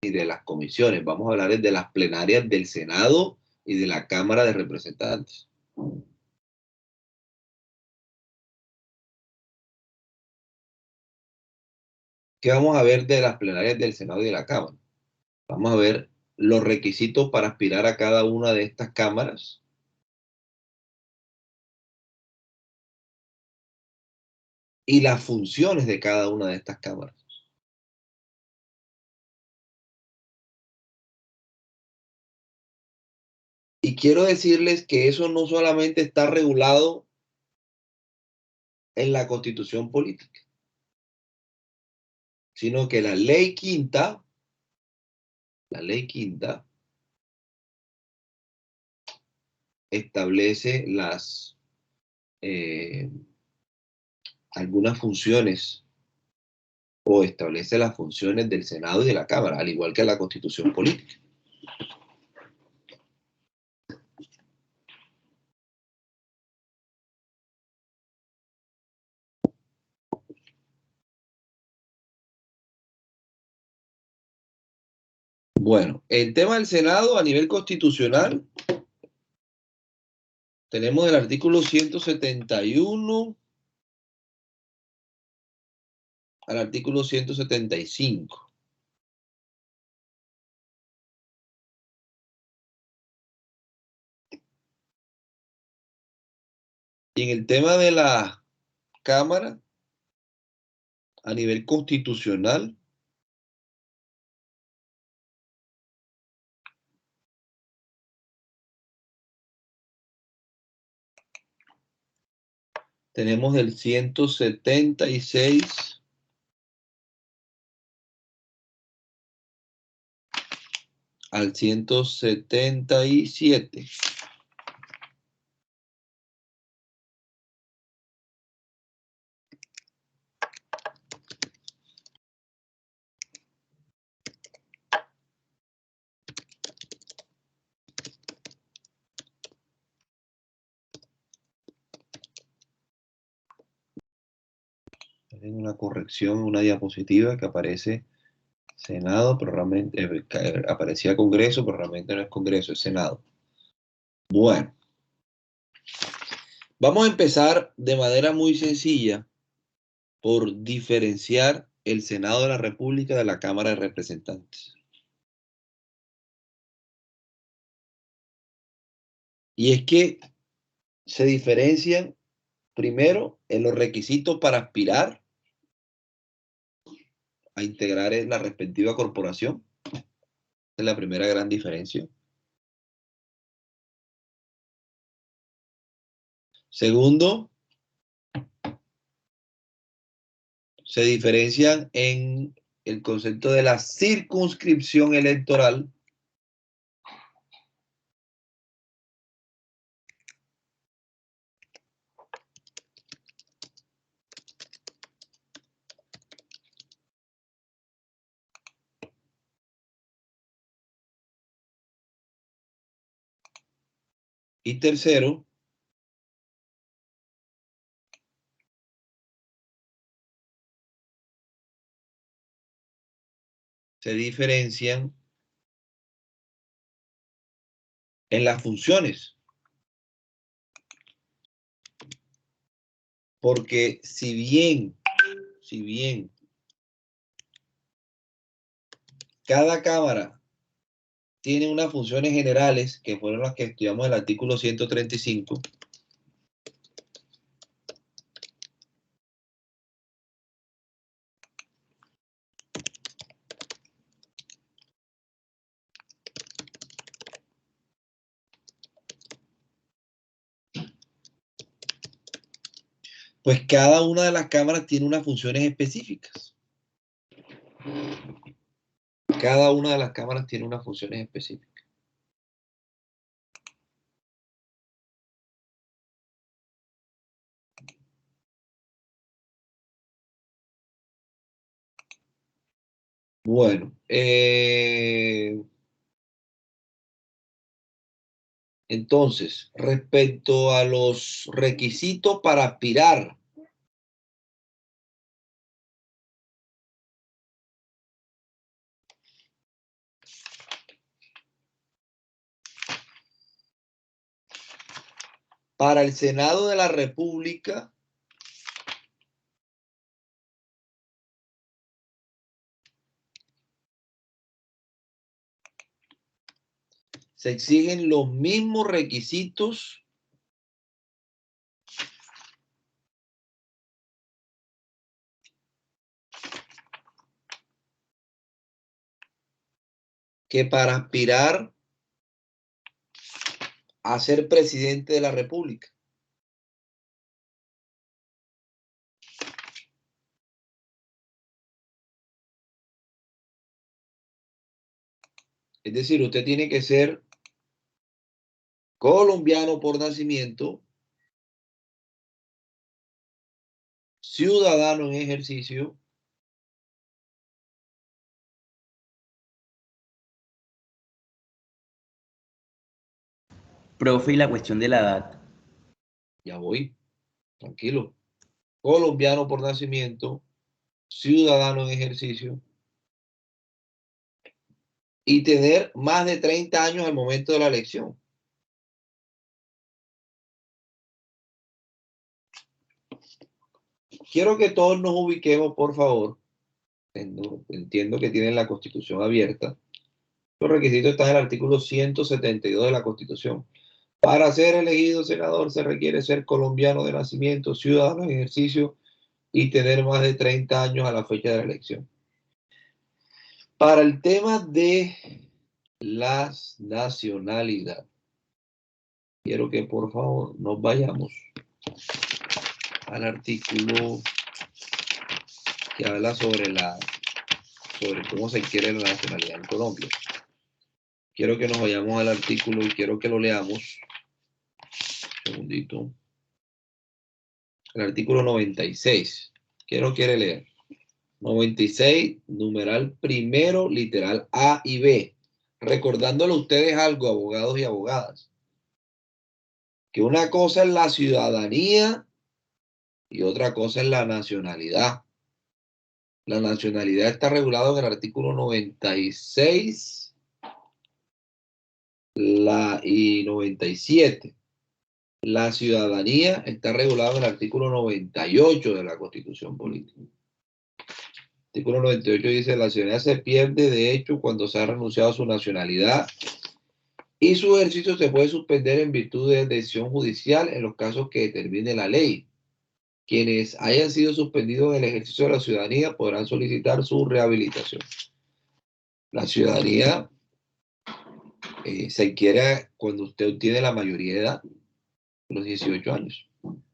ni de las comisiones. Vamos a hablar de las plenarias del Senado y de la Cámara de Representantes. ¿Qué vamos a ver de las plenarias del Senado y de la Cámara? Vamos a ver los requisitos para aspirar a cada una de estas cámaras. Y las funciones de cada una de estas cámaras. Y quiero decirles que eso no solamente está regulado en la Constitución política, sino que la ley quinta, establece algunas funciones o establece las funciones del Senado y de la Cámara, al igual que la Constitución política. Bueno, el tema del Senado a nivel constitucional, tenemos el artículo 171 al artículo 175. Y en el tema de la Cámara, a nivel constitucional, tenemos del 176 al 177. Tengo una corrección, una diapositiva que aparece Senado, pero realmente aparecía Congreso, pero realmente no es Congreso, es Senado. Bueno, vamos a empezar de manera muy sencilla por diferenciar el Senado de la República de la Cámara de Representantes. Y es que se diferencian primero en los requisitos para aspirar a integrar en la respectiva corporación. Esa es la primera gran diferencia. Segundo, se diferencian en el concepto de la circunscripción electoral. Y tercero, se diferencian en las funciones. Porque si bien cada cámara tiene unas funciones generales, que fueron las que estudiamos en el artículo 135, pues cada una de las cámaras tiene unas funciones específicas. Cada una de las cámaras tiene unas funciones específicas. Bueno, entonces, respecto a los requisitos para aspirar Para el Senado de la República, se exigen los mismos requisitos que para aspirar a ser presidente de la República. Es decir, usted tiene que ser colombiano por nacimiento, ciudadano en ejercicio, Profe, y la cuestión de la edad. ya voy, tranquilo, colombiano por nacimiento, ciudadano en ejercicio, y tener más de 30 años al momento de la elección. Quiero que todos nos ubiquemos, por favor. Entiendo que tienen la Constitución abierta. Los requisitos están en el artículo 172 de la Constitución. Para ser elegido senador se requiere ser colombiano de nacimiento, ciudadano en ejercicio y tener más de 30 años a la fecha de la elección. Para el tema de las nacionalidades, quiero que por favor nos vayamos al artículo que habla sobre cómo se quiere la nacionalidad en Colombia. Quiero que nos vayamos al artículo y quiero que lo leamos. Un segundito. El artículo 96. ¿Quién lo quiere leer? 96, numeral primero, literal A y B. Recordándole a ustedes algo, abogados y abogadas, que una cosa es la ciudadanía y otra cosa es la nacionalidad. La nacionalidad está regulada en el artículo 96 y 97. La ciudadanía está regulada en el artículo 98 de la Constitución Política. El artículo 98 dice: la ciudadanía se pierde de hecho cuando se ha renunciado a su nacionalidad y su ejercicio se puede suspender en virtud de decisión judicial en los casos que determine la ley. Quienes hayan sido suspendidos en el ejercicio de la ciudadanía podrán solicitar su rehabilitación. La ciudadanía se adquiere cuando usted obtiene la mayoría de edad, los 18 años.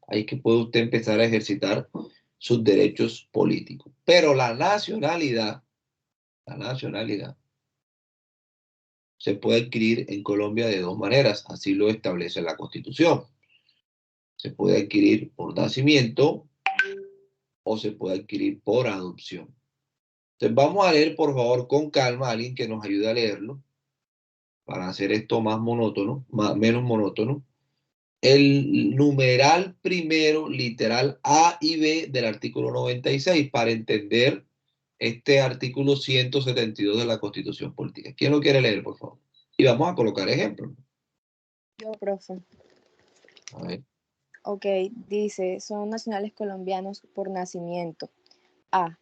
Ahí que puede usted empezar a ejercitar sus derechos políticos. Pero la nacionalidad se puede adquirir en Colombia de dos maneras, así lo establece la Constitución. Se puede adquirir por nacimiento o se puede adquirir por adopción. Entonces vamos a leer, por favor, con calma, alguien que nos ayude a leerlo, para hacer esto más monótono, menos monótono. El numeral primero, literal A y B del artículo 96, para entender este artículo 172 de la Constitución Política. ¿Quién lo quiere leer, por favor? Y vamos a colocar ejemplos. Yo, profe. A ver. Ok, dice, son nacionales colombianos por nacimiento. A.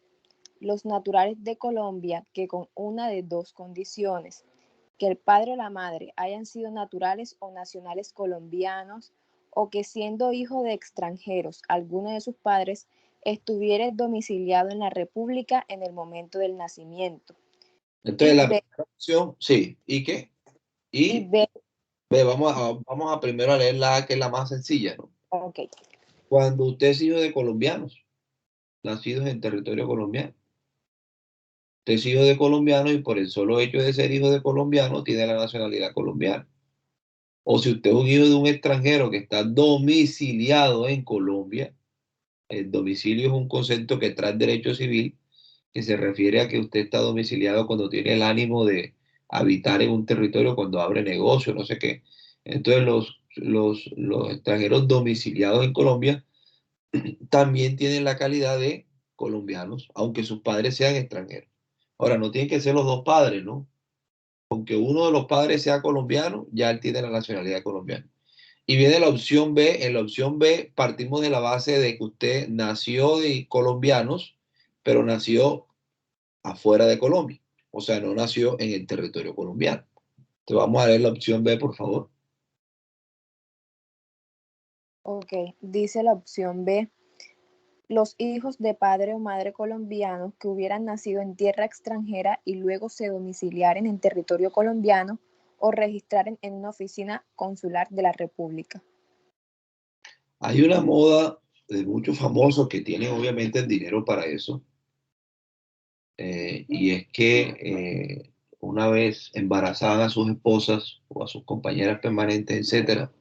Los naturales de Colombia que con una de dos condiciones, que el padre o la madre hayan sido naturales o nacionales colombianos o que siendo hijo de extranjeros, alguno de sus padres estuviera domiciliado en la República en el momento del nacimiento. Entonces, la B, primera opción, sí. ¿Y qué? y B, Vamos a primero a leer la A, que es la más sencilla, ¿no? ok. Cuando usted es hijo de colombianos, nacidos en territorio colombiano. Usted es hijo de colombianos y por el solo hecho de ser hijo de colombiano tiene la nacionalidad colombiana. O si usted es un hijo de un extranjero que está domiciliado en Colombia, el domicilio es un concepto que trae derecho civil, que se refiere a que usted está domiciliado cuando tiene el ánimo de habitar en un territorio, cuando abre negocio, no sé qué. Entonces los extranjeros domiciliados en Colombia también tienen la calidad de colombianos, aunque sus padres sean extranjeros. Ahora, no tienen que ser los dos padres, ¿no? Aunque uno de los padres sea colombiano, ya él tiene la nacionalidad colombiana. Y viene la opción B. En la opción B partimos de la base de que usted nació de colombianos, pero nació afuera de Colombia. O sea, no nació en el territorio colombiano. Entonces vamos a ver la opción B, por favor. Ok, dice la opción B. Los hijos de padre o madre colombianos que hubieran nacido en tierra extranjera y luego se domiciliaren en territorio colombiano o registraren en una oficina consular de la República. Hay una moda de muchos famosos que tienen obviamente el dinero para eso. Y es que una vez embarazaban a sus esposas o a sus compañeras permanentes, etcétera,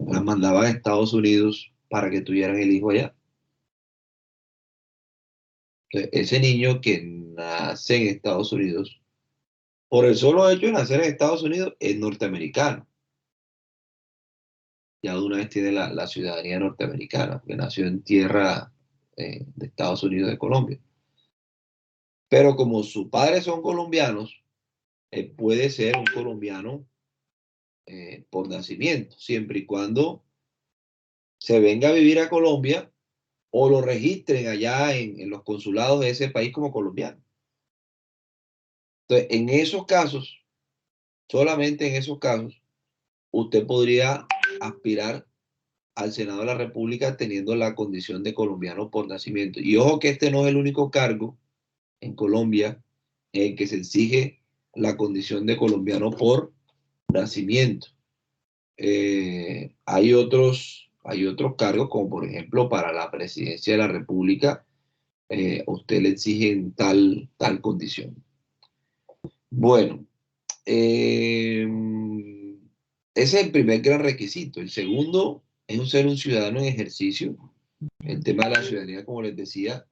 las mandaban a Estados Unidos para que tuvieran el hijo allá. Entonces, ese niño que nace en Estados Unidos, por el solo hecho de nacer en Estados Unidos, es norteamericano. Ya de una vez tiene la ciudadanía norteamericana, porque nació en tierra de Estados Unidos, de Colombia. Pero como sus padres son colombianos, él puede ser un colombiano por nacimiento, siempre y cuando se venga a vivir a Colombia o lo registren allá en los consulados de ese país como colombiano. Entonces, en esos casos, solamente en esos casos, usted podría aspirar al Senado de la República teniendo la condición de colombiano por nacimiento. Y ojo que este no es el único cargo en Colombia en el que se exige la condición de colombiano por nacimiento. Hay otros cargos, como por ejemplo para la presidencia de la República, a usted le exigen tal condición. Bueno, eh, ese es el primer gran requisito. El segundo es ser un ciudadano en ejercicio. El tema de la ciudadanía, como les decía,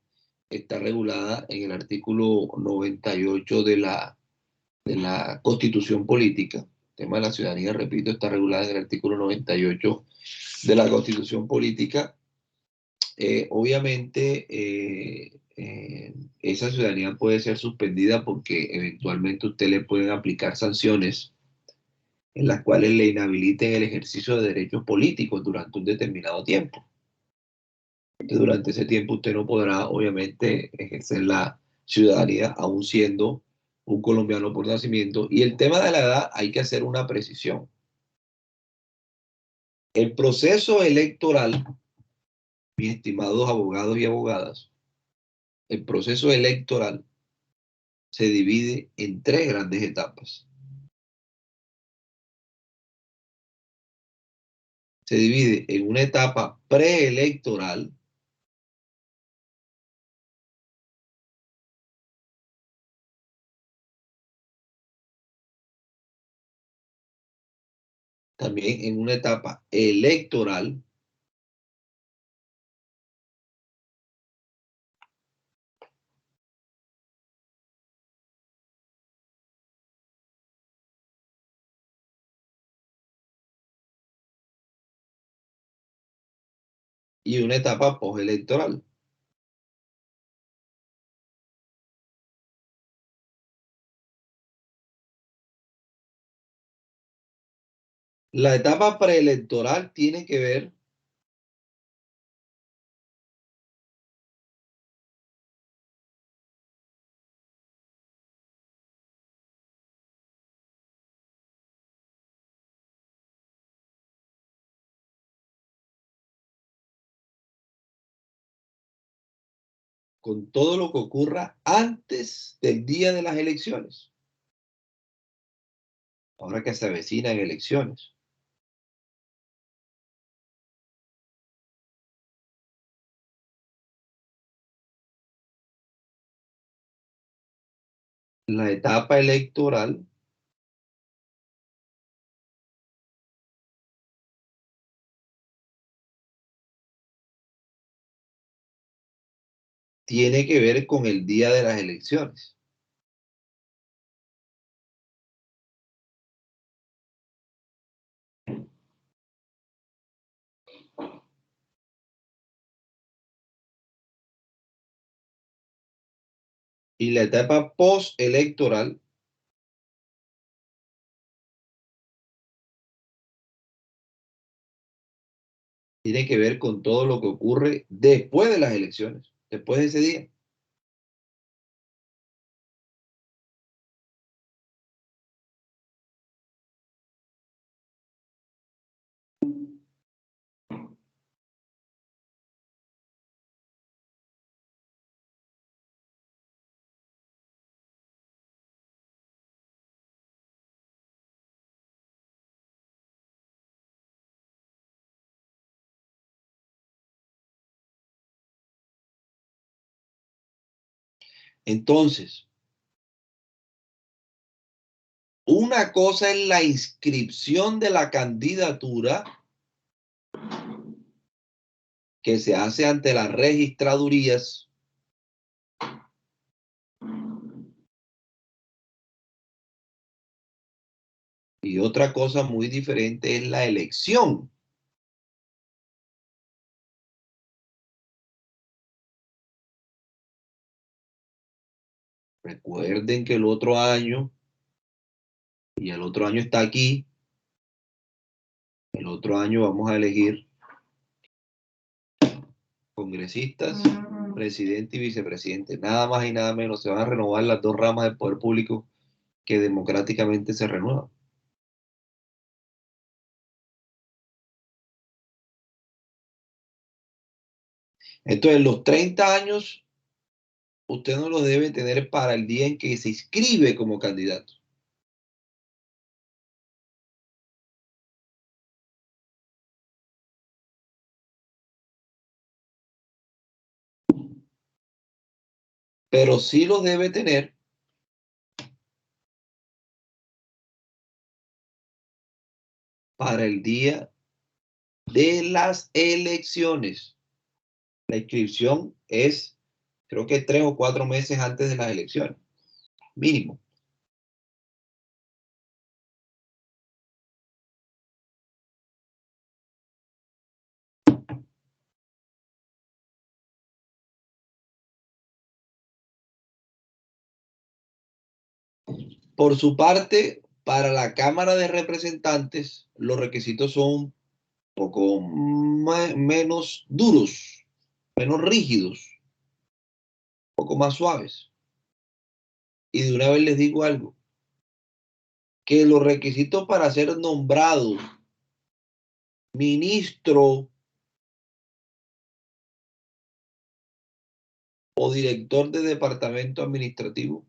está regulada en el artículo 98 de la Constitución Política. El tema de la ciudadanía, repito, está regulada en el artículo 98 de la Constitución Política. Obviamente, esa ciudadanía puede ser suspendida porque eventualmente usted le pueden aplicar sanciones en las cuales le inhabiliten el ejercicio de derechos políticos durante un determinado tiempo. Entonces, durante ese tiempo usted no podrá, obviamente, ejercer la ciudadanía aún siendo un colombiano por nacimiento. Y el tema de la edad hay que hacer una precisión. El proceso electoral, mis estimados abogados y abogadas, el proceso electoral se divide en tres grandes etapas. Se divide en una etapa preelectoral, también en una etapa electoral y una etapa postelectoral. La etapa preelectoral tiene que ver con todo lo que ocurra antes del día de las elecciones. Ahora que se avecinan elecciones. La etapa electoral tiene que ver con el día de las elecciones. Y la etapa postelectoral Tiene que ver con todo lo que ocurre después de las elecciones, después de ese día. Entonces, una cosa es la inscripción de la candidatura que se hace ante las registradurías y otra cosa muy diferente es la elección. Recuerden que el otro año, y el otro año está aquí, el otro año vamos a elegir congresistas, presidente y vicepresidente. Nada más y nada menos. Se van a renovar las dos ramas del poder público que democráticamente se renuevan. Entonces, los 30 años, usted no los debe tener para el día en que se inscribe como candidato. Pero sí los debe tener para el día de las elecciones. La inscripción es, creo que 3 o 4 meses antes de las elecciones, mínimo. Por su parte, para la Cámara de Representantes, los requisitos son un poco menos duros, menos rígidos, un poco más suaves. Y de una vez les digo algo, que los requisitos para ser nombrado ministro o director de departamento administrativo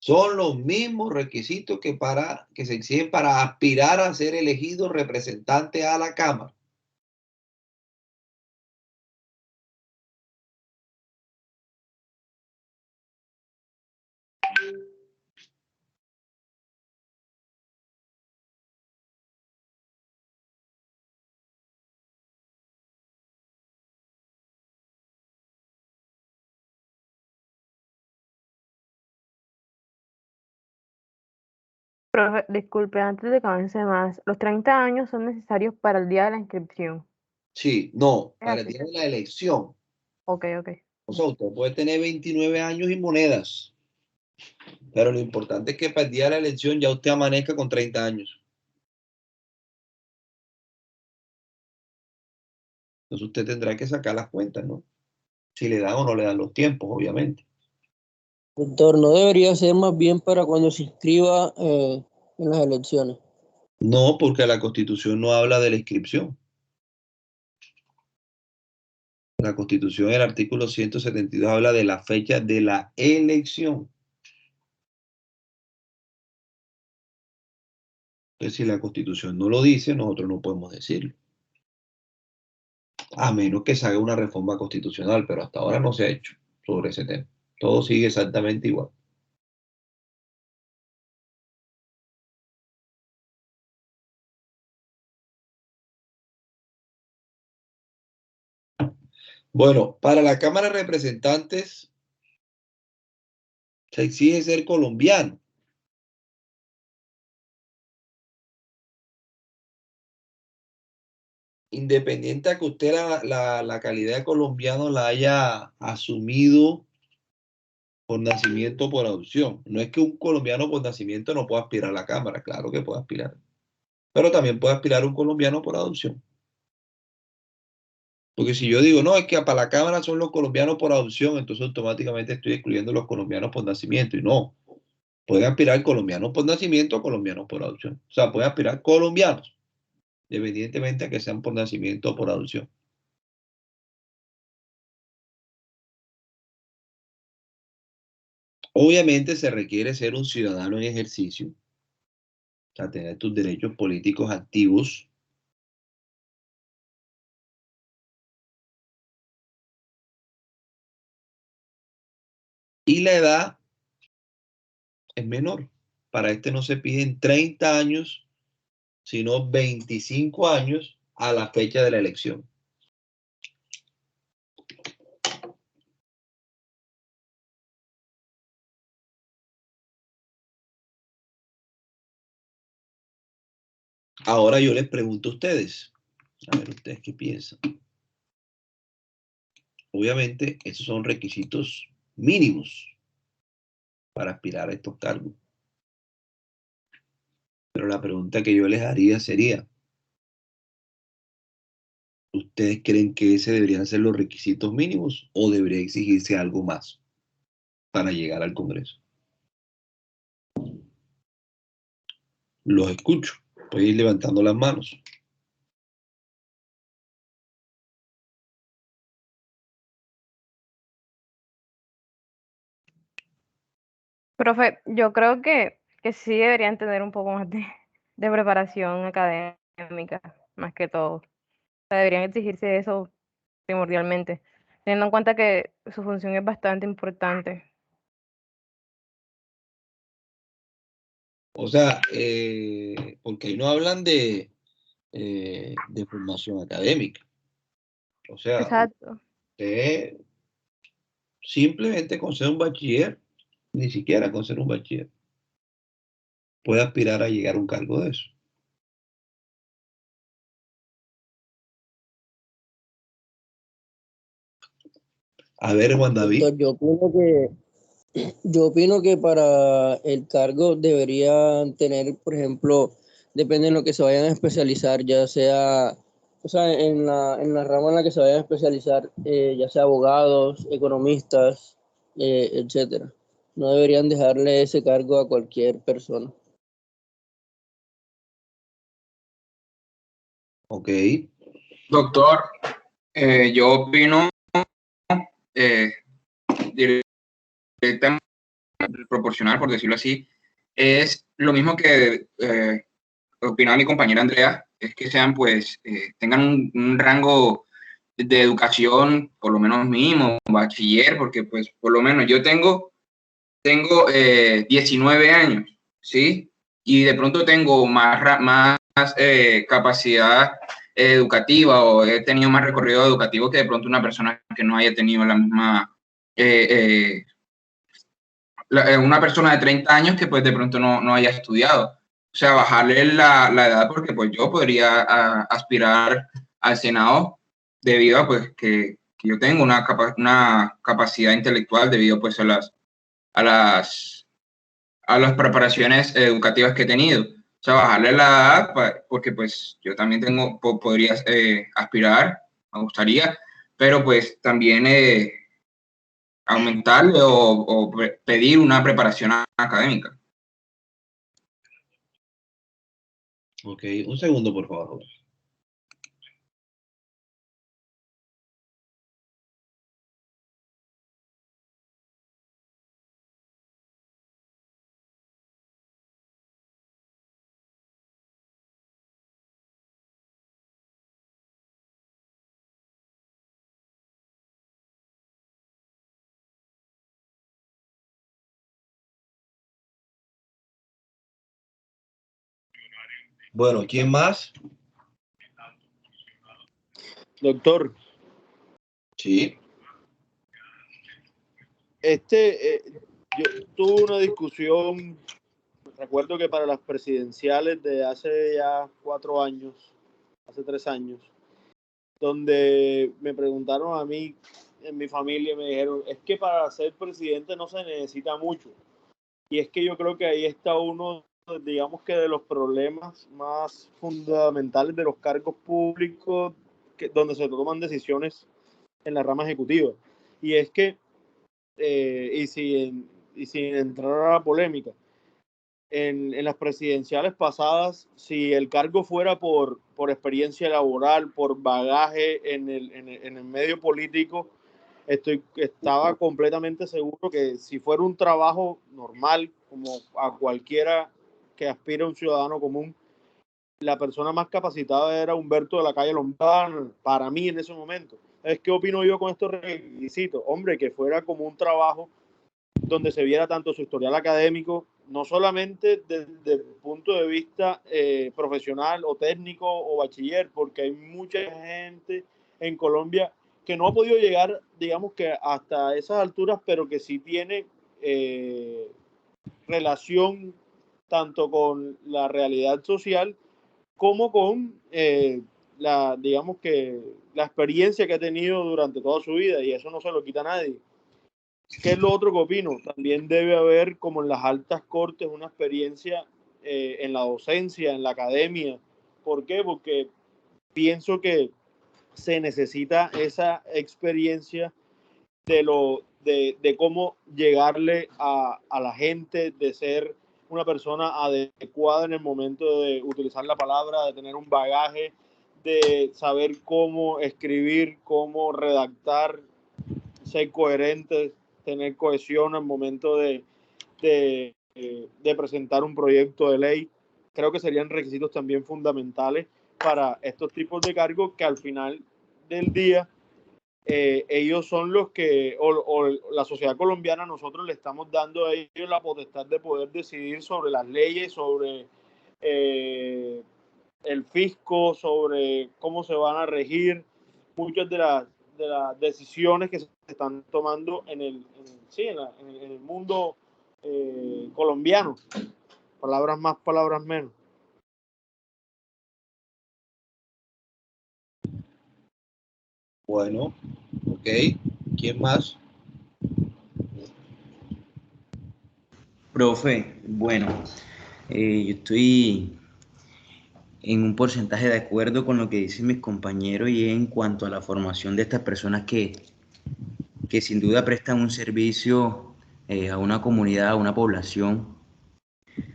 son los mismos requisitos que se exigen para aspirar a ser elegido representante a la Cámara. Profe, disculpe, antes de que avance más, los 30 años son necesarios para el día de la inscripción. Sí, no, ¿Es para el así? día de la elección. Ok, ok. O sea, usted puede tener 29 años y monedas, pero lo importante es que para el día de la elección ya usted amanezca con 30 años. Entonces usted tendrá que sacar las cuentas, ¿no? Si le dan o no le dan los tiempos, obviamente. Doctor, no debería ser más bien para cuando se inscriba en las elecciones. No, porque la Constitución no habla de la inscripción. La Constitución, el artículo 172, habla de la fecha de la elección. Entonces, si la Constitución no lo dice, nosotros no podemos decirlo. A menos que se haga una reforma constitucional, pero hasta ahora no se ha hecho sobre ese tema. Todo sigue exactamente igual. Bueno, para la Cámara de Representantes se exige ser colombiano. Independiente a que usted la calidad de colombiano la haya asumido por nacimiento o por adopción. No es que un colombiano por nacimiento no pueda aspirar a la Cámara, claro que puede aspirar. Pero también puede aspirar un colombiano por adopción. Porque si yo digo, no, es que para la Cámara son los colombianos por adopción, entonces automáticamente estoy excluyendo los colombianos por nacimiento. Y no, pueden aspirar colombianos por nacimiento o colombianos por adopción. O sea, pueden aspirar colombianos, independientemente a que sean por nacimiento o por adopción. Obviamente se requiere ser un ciudadano en ejercicio, o sea, tener tus derechos políticos activos. Y la edad es menor. Para este no se piden 30 años, sino 25 años a la fecha de la elección. Ahora yo les pregunto a ustedes, a ver ustedes qué piensan. Obviamente, esos son requisitos mínimos para aspirar a estos cargos. Pero la pregunta que yo les haría sería, ¿ustedes creen que ese deberían ser los requisitos mínimos o debería exigirse algo más para llegar al Congreso? Los escucho. Pueden ir levantando las manos. Profe, yo creo que sí deberían tener un poco más de preparación académica, más que todo. O sea, deberían exigirse eso primordialmente, teniendo en cuenta que su función es bastante importante. O sea, porque ahí no hablan de formación académica. O sea, Exacto. usted simplemente con ser un bachiller, ni siquiera con ser un bachiller, puede aspirar a llegar a un cargo de eso. A ver, Juan David. Doctor, yo opino que para el cargo deberían tener, por ejemplo, depende de lo que se vayan a especializar, ya sea, o sea, en la rama en la que se vayan a especializar, ya sea abogados, economistas, etcétera. No deberían dejarle ese cargo a cualquier persona. Ok. Doctor, yo opino eh, directamente proporcional, por decirlo así, es lo mismo que opinaba mi compañera Andrea, es que sean, pues, tengan un rango de educación, por lo menos mínimo, bachiller, porque, pues, por lo menos yo tengo 19 años, ¿sí? Y de pronto tengo más capacidad educativa o he tenido más recorrido educativo que de pronto una persona que no haya tenido la misma, una persona de 30 años que pues de pronto no haya estudiado. O sea, bajarle la edad porque pues yo podría aspirar al Senado debido a pues que yo tengo una capacidad intelectual debido pues a las preparaciones educativas que he tenido. O sea, bajarle la edad, porque pues yo también podría aspirar, me gustaría, pero pues también aumentarle o pedir una preparación académica. Ok, un segundo, por favor. Bueno, ¿quién más? Doctor, Sí. yo tuve una discusión, recuerdo que para las presidenciales de hace ya 4 años, hace 3 años, donde me preguntaron a mí en mi familia me dijeron, es que para ser presidente no se necesita mucho. Y es que yo creo que ahí está uno, digamos que de los problemas más fundamentales de los cargos públicos donde se toman decisiones en la rama ejecutiva. Y es que, y sin entrar a la polémica, en las presidenciales pasadas, si el cargo fuera por experiencia laboral, por bagaje en el medio político, estaba completamente seguro que si fuera un trabajo normal, como a cualquiera que aspire a un ciudadano común, la persona más capacitada era Humberto de la Calle Lombán, para mí en ese momento. ¿Qué opino yo con estos requisitos? Hombre, que fuera como un trabajo donde se viera tanto su historial académico, no solamente desde el punto de vista profesional o técnico o bachiller, porque hay mucha gente en Colombia que no ha podido llegar, digamos que hasta esas alturas, pero que sí tiene relación tanto con la realidad social como con digamos que la experiencia que ha tenido durante toda su vida, y eso no se lo quita a nadie. ¿Qué es lo otro que opino? También debe haber, como en las altas cortes, una experiencia en la docencia, en la academia. ¿Por qué? Porque pienso que se necesita esa experiencia de cómo llegarle a la gente, de ser una persona adecuada en el momento de utilizar la palabra, de tener un bagaje, de saber cómo escribir, cómo redactar, ser coherentes, tener cohesión al momento de presentar un proyecto de ley. Creo que serían requisitos también fundamentales para estos tipos de cargos que al final del día ellos son los que, o la sociedad colombiana, nosotros le estamos dando a ellos la potestad de poder decidir sobre las leyes, sobre el fisco, sobre cómo se van a regir muchas de las decisiones que se están tomando en el mundo colombiano. Palabras más, palabras menos. Bueno, ok. ¿Quién más? Profe, bueno, yo estoy en un porcentaje de acuerdo con lo que dicen mis compañeros y en cuanto a la formación de estas personas que sin duda prestan un servicio a una comunidad, a una población.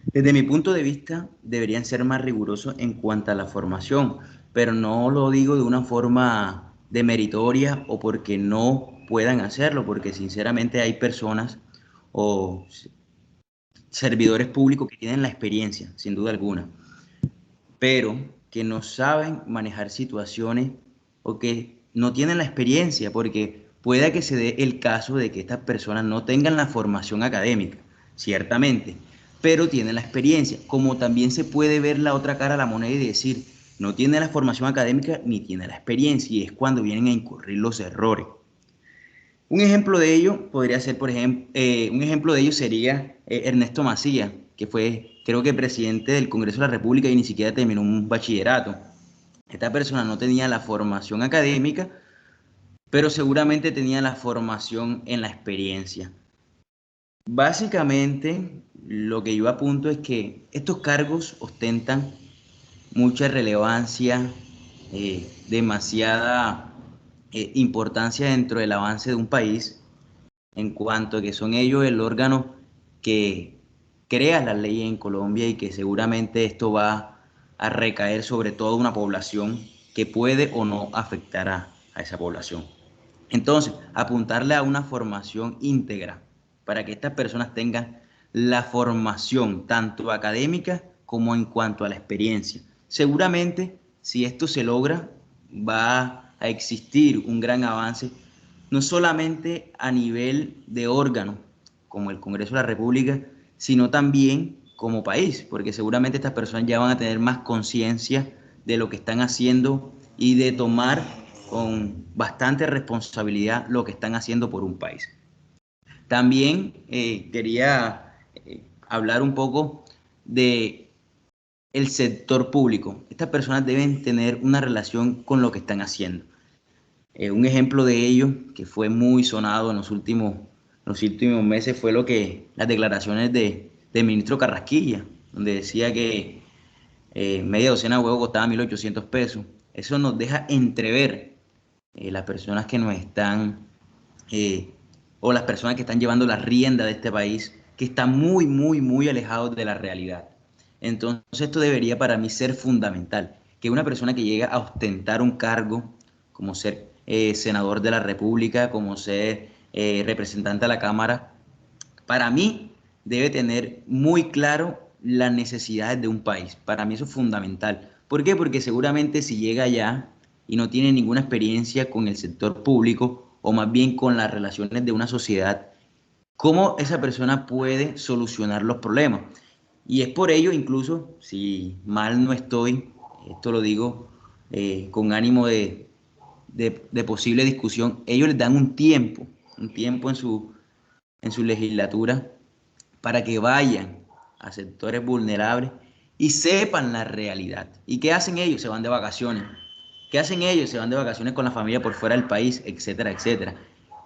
Desde mi punto de vista, deberían ser más rigurosos en cuanto a la formación, pero no lo digo de una forma demeritoria o porque no puedan hacerlo, porque sinceramente hay personas o servidores públicos que tienen la experiencia, sin duda alguna, pero que no saben manejar situaciones o que no tienen la experiencia, porque puede que se dé el caso de que estas personas no tengan la formación académica, ciertamente, pero tienen la experiencia, como también se puede ver la otra cara de la moneda y decir, no tiene la formación académica ni tiene la experiencia, y es cuando vienen a incurrir los errores. Un ejemplo de ello podría ser, por ejemplo, un ejemplo de ello sería Ernesto Macías, que fue, creo que presidente del Congreso de la República y ni siquiera terminó un bachillerato. Esta persona no tenía la formación académica, pero seguramente tenía la formación en la experiencia. Básicamente, lo que yo apunto es que estos cargos ostentan mucha relevancia, demasiada importancia dentro del avance de un país, en cuanto a que son ellos el órgano que crea las leyes en Colombia y que seguramente esto va a recaer sobre toda una población que puede o no afectar a esa población. Entonces, apuntarle a una formación íntegra para que estas personas tengan la formación tanto académica como en cuanto a la experiencia. Seguramente, si esto se logra, va a existir un gran avance, no solamente a nivel de órgano, como el Congreso de la República, sino también como país, porque seguramente estas personas ya van a tener más conciencia de lo que están haciendo y de tomar con bastante responsabilidad lo que están haciendo por un país. También quería hablar un poco de el sector público. Estas personas deben tener una relación con lo que están haciendo. Un ejemplo de ello, que fue muy sonado en los últimos meses, fue las declaraciones del ministro Carrasquilla, donde decía que media docena de huevos costaba 1.800 pesos. Eso nos deja entrever las personas que nos están, o las personas que están llevando la rienda de este país, que están muy, muy, muy alejados de la realidad. Entonces esto debería para mí ser fundamental, que una persona que llega a ostentar un cargo, como ser senador de la República, como ser representante a la Cámara, para mí debe tener muy claro las necesidades de un país. Para mí eso es fundamental. ¿Por qué? Porque seguramente si llega allá y no tiene ninguna experiencia con el sector público o más bien con las relaciones de una sociedad, ¿cómo esa persona puede solucionar los problemas? Y es por ello, incluso, si mal no estoy, esto lo digo con ánimo de posible discusión, ellos les dan un tiempo en su legislatura para que vayan a sectores vulnerables y sepan la realidad. ¿Y qué hacen ellos? Se van de vacaciones. ¿Qué hacen ellos? Se van de vacaciones con la familia por fuera del país, etcétera, etcétera.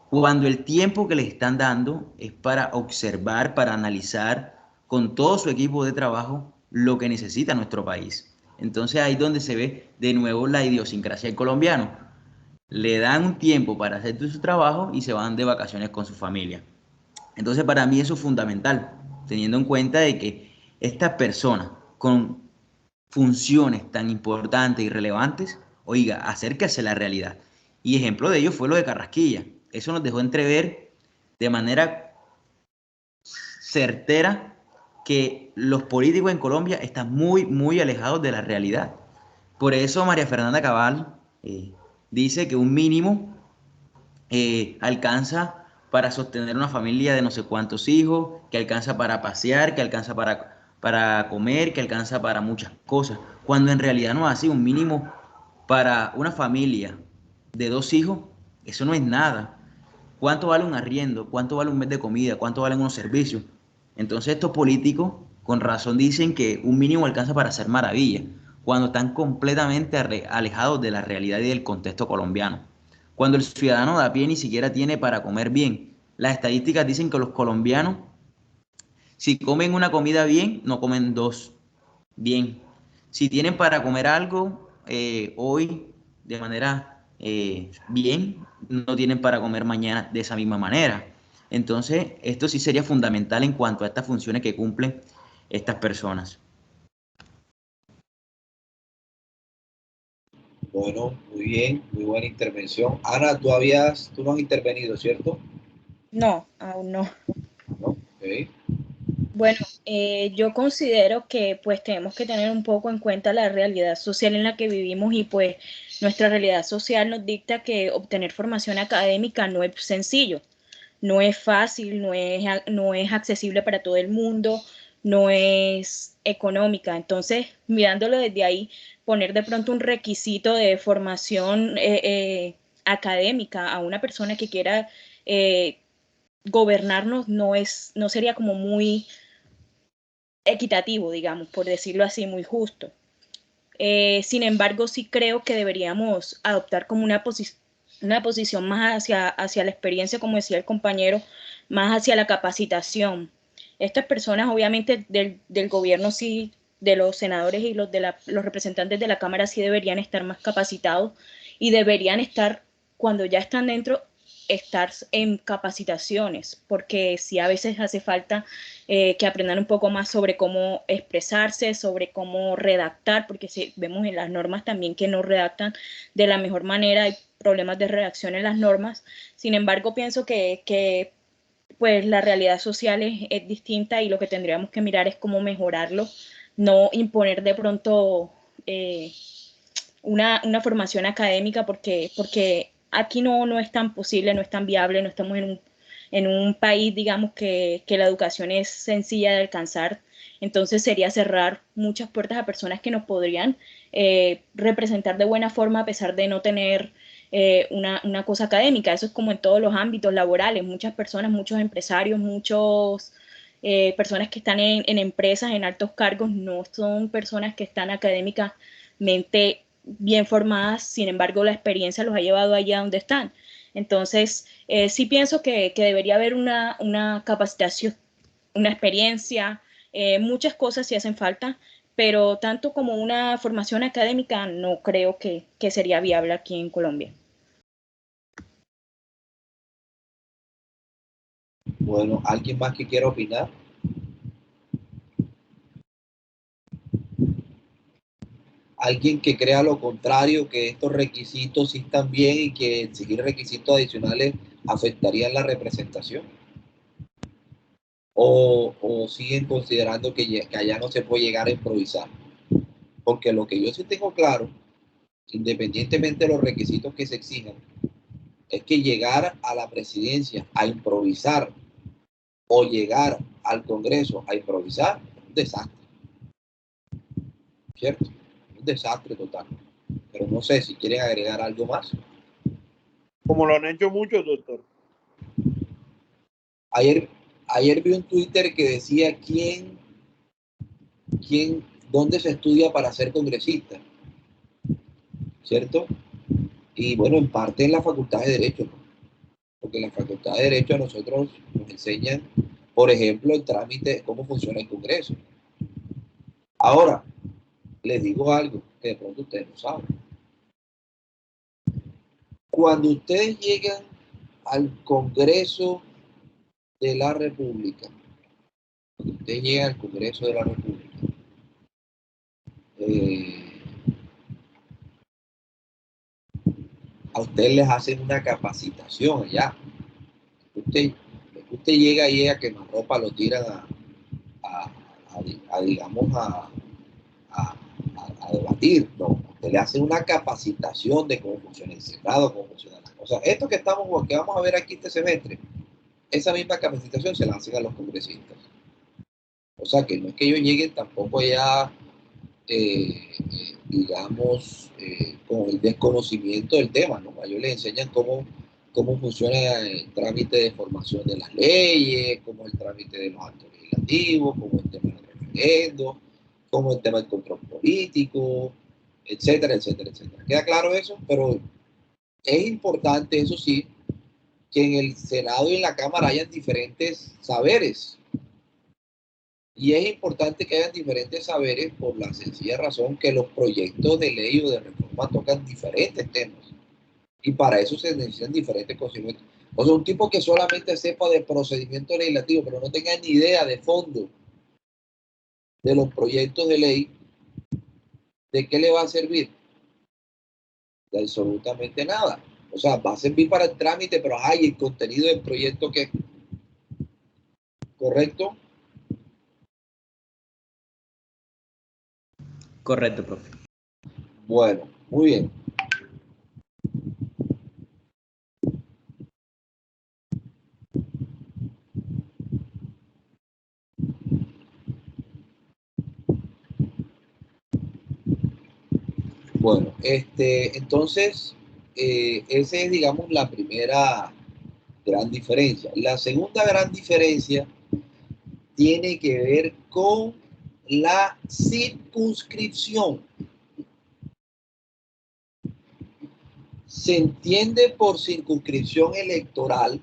Cuando el tiempo que les están dando es para observar, para analizar con todo su equipo de trabajo lo que necesita nuestro país. Entonces ahí es donde se ve de nuevo la idiosincrasia del colombiano. Le dan un tiempo para hacer su trabajo y se van de vacaciones con su familia. Entonces para mí eso es fundamental, teniendo en cuenta de que estas personas con funciones tan importantes y relevantes, oiga, acérquese a la realidad. Y ejemplo de ello fue lo de Carrasquilla. Eso nos dejó entrever de manera certera que los políticos en Colombia están muy, muy alejados de la realidad. Por eso María Fernanda Cabal dice que un mínimo alcanza para sostener una familia de no sé cuántos hijos, que alcanza para pasear, que alcanza para comer, que alcanza para muchas cosas, cuando en realidad no es así. Un mínimo para una familia de 2 hijos, eso no es nada. ¿Cuánto vale un arriendo? ¿Cuánto vale un mes de comida? ¿Cuánto valen unos servicios? Entonces estos políticos con razón dicen que un mínimo alcanza para hacer maravillas, cuando están completamente alejados de la realidad y del contexto colombiano. Cuando el ciudadano de a pie ni siquiera tiene para comer bien. Las estadísticas dicen que los colombianos, si comen una comida bien, no comen dos bien. Si tienen para comer algo hoy de manera bien, no tienen para comer mañana de esa misma manera. Entonces, esto sí sería fundamental en cuanto a estas funciones que cumplen estas personas. Bueno, muy bien, muy buena intervención. Ana, tú no has intervenido, ¿cierto? No, aún no. No, ok. Bueno, yo considero que pues tenemos que tener un poco en cuenta la realidad social en la que vivimos y pues nuestra realidad social nos dicta que obtener formación académica no es sencillo, no es fácil, no es accesible para todo el mundo, no es económica. Entonces, mirándolo desde ahí, poner de pronto un requisito de formación académica a una persona que quiera gobernarnos no sería como muy equitativo, digamos, por decirlo así, muy justo. Sin embargo, sí creo que deberíamos adoptar como una posición más hacia la experiencia, como decía el compañero, más hacia la capacitación. Estas personas, obviamente, del gobierno sí, de los senadores y los representantes de la Cámara sí deberían estar más capacitados y deberían estar, cuando ya están dentro, estar en capacitaciones, porque sí a veces hace falta que aprendan un poco más sobre cómo expresarse, sobre cómo redactar, porque si vemos en las normas también que no redactan de la mejor manera, hay problemas de redacción en las normas. Sin embargo, pienso que pues la realidad social es distinta y lo que tendríamos que mirar es cómo mejorarlo, no imponer de pronto una formación académica porque aquí no es tan posible, no es tan viable, no estamos en un país, digamos, que la educación es sencilla de alcanzar. Entonces sería cerrar muchas puertas a personas que nos podrían representar de buena forma a pesar de no tener una cosa académica. Eso es como en todos los ámbitos laborales. Muchas personas, muchos empresarios, muchos personas que están en empresas, en altos cargos, no son personas que están académicamente bien formadas, sin embargo la experiencia los ha llevado allá donde están. Entonces, sí pienso que debería haber una capacitación, una experiencia, muchas cosas sí hacen falta, pero tanto como una formación académica no creo que sería viable aquí en Colombia. Bueno, ¿alguien más que quiera opinar? Alguien que crea lo contrario, que estos requisitos sí están bien y que exigir requisitos adicionales afectarían la representación. O siguen considerando que allá no se puede llegar a improvisar. Porque lo que yo sí tengo claro, independientemente de los requisitos que se exijan, es que llegar a la presidencia a improvisar o llegar al Congreso a improvisar es un desastre, ¿cierto? Un desastre total. Pero no sé si quieren agregar algo más. Como lo han hecho muchos, doctor. Ayer vi un Twitter que decía dónde se estudia para ser congresista, ¿cierto? Y bueno, en parte en la Facultad de Derecho, ¿no? Porque en la Facultad de Derecho a nosotros nos enseñan, por ejemplo, el trámite, cómo funciona el Congreso. Ahora, les digo algo que de pronto ustedes no saben. Cuando ustedes llegan al Congreso de la República, cuando ustedes llegan al Congreso de la República, a ustedes les hacen una capacitación allá. Usted llega y a quemarropa lo tiran digamos, a debatir, no. Usted le hace una capacitación de cómo funciona el Senado, cómo funcionan las cosas. Esto que vamos a ver aquí este semestre, esa misma capacitación se la hacen a los congresistas. O sea, que no es que ellos lleguen tampoco ya, digamos, con el desconocimiento del tema, ¿no? A ellos les enseñan cómo funciona el trámite de formación de las leyes, cómo es el trámite de los actos legislativos, cómo es el tema del referendo, cómo es el tema del control político, etcétera, etcétera, etcétera. ¿Queda claro eso? Pero es importante, eso sí, que en el Senado y en la Cámara hayan diferentes saberes. Y es importante que hayan diferentes saberes por la sencilla razón que los proyectos de ley o de reforma tocan diferentes temas. Y para eso se necesitan diferentes conocimientos. O sea, un tipo que solamente sepa de procedimiento legislativo, pero no tenga ni idea de fondo de los proyectos de ley, ¿de qué le va a servir? De absolutamente nada. O sea, va a servir para el trámite, pero hay el contenido del proyecto que es correcto. Correcto, profe. Bueno, muy bien. Bueno, entonces, esa es, digamos, la primera gran diferencia. La segunda gran diferencia tiene que ver con la circunscripción. Se entiende por circunscripción electoral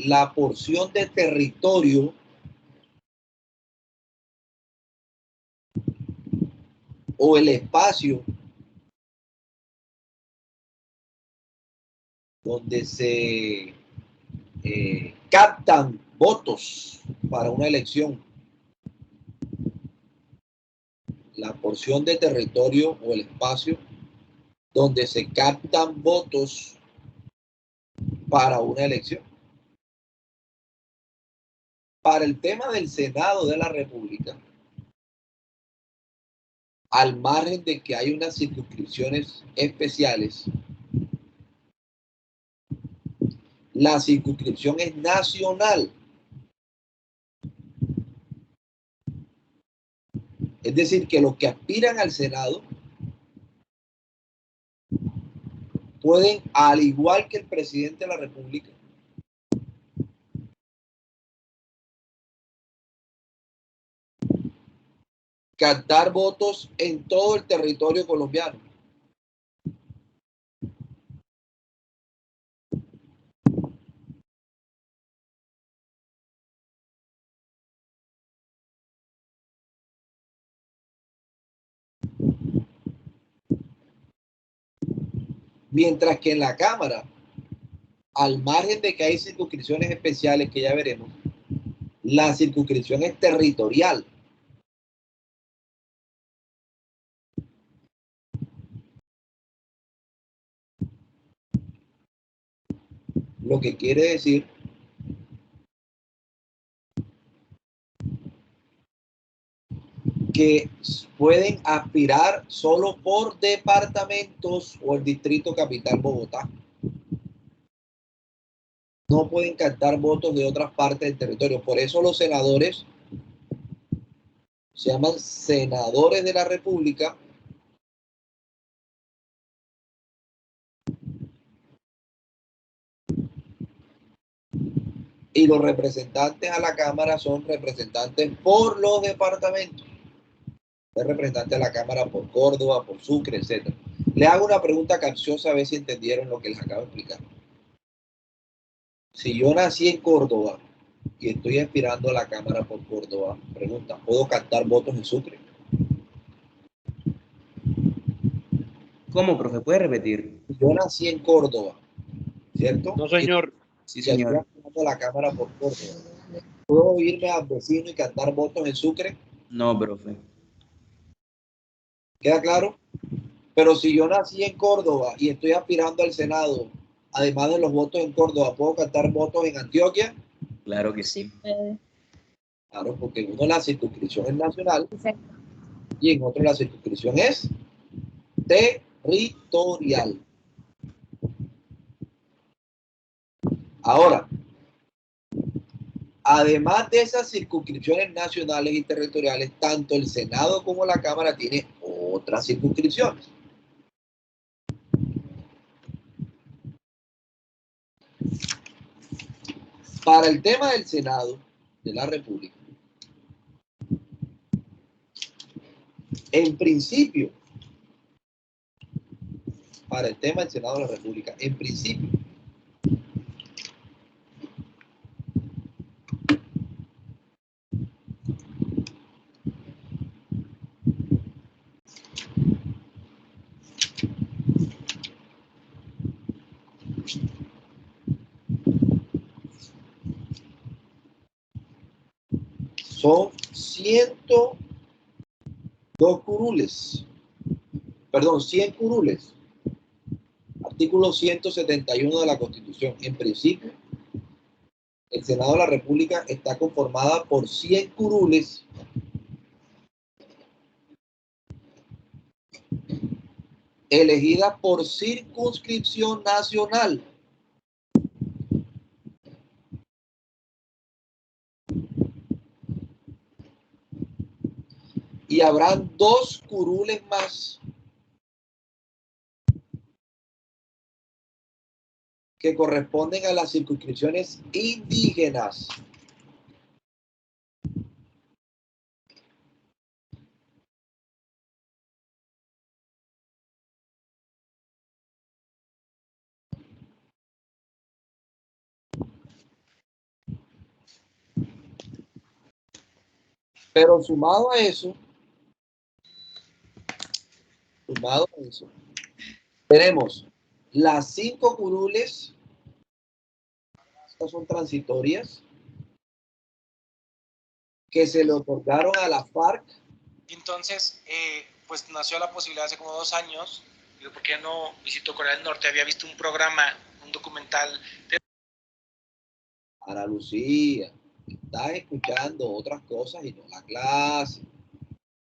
la porción de territorio o el espacio donde se captan votos para una elección. La porción de territorio o el espacio donde se captan votos para una elección. Para el tema del Senado de la República, al margen de que hay unas circunscripciones especiales, la circunscripción es nacional. Es decir, que los que aspiran al Senado pueden, al igual que el presidente de la República, captar votos en todo el territorio colombiano. Mientras que en la Cámara, al margen de que hay circunscripciones especiales que ya veremos, la circunscripción es territorial. Lo que quiere decir que pueden aspirar solo por departamentos o el distrito capital Bogotá. No pueden captar votos de otras partes del territorio. Por eso los senadores se llaman senadores de la República y los representantes a la Cámara son representantes por los departamentos. Es representante a la Cámara por Córdoba, por Sucre, etc. Le hago una pregunta capciosa a ver si entendieron lo que les acabo de explicar. Si yo nací en Córdoba y estoy aspirando a la Cámara por Córdoba, pregunta, ¿puedo captar votos en Sucre? ¿Cómo, profe? ¿Puede repetir? Si yo nací en Córdoba, ¿cierto? No, señor. Sí, Y estoy señor. aspirando a la Cámara por Córdoba. ¿Puedo irme al vecino y captar votos en Sucre? No, profe. ¿Queda claro? Pero si yo nací en Córdoba y estoy aspirando al Senado, además de los votos en Córdoba, ¿puedo captar votos en Antioquia? Claro que Sí sí. puede. Claro, porque en uno la circunscripción es nacional Sí. y en otro la circunscripción es territorial. Ahora, además de esas circunscripciones nacionales y territoriales, tanto el Senado como la Cámara tienen otras circunscripciones. Para el tema del Senado de la República, en principio, para el tema del Senado de la República, en principio, son 102 curules, perdón, 100 curules, artículo 171 de la Constitución. En principio, el Senado de la República está conformada por 100 curules elegidas por circunscripción nacional. Y habrán 2 curules más que corresponden a las circunscripciones indígenas. Pero sumado a eso, tenemos las 5 curules, estas son transitorias, que se le otorgaron a la FARC. Entonces, pues nació la posibilidad hace como 2 años, digo, ¿por qué no visito Corea del Norte? Había visto un programa, un documental de... Ana Lucía, estás escuchando otras cosas y no la clase.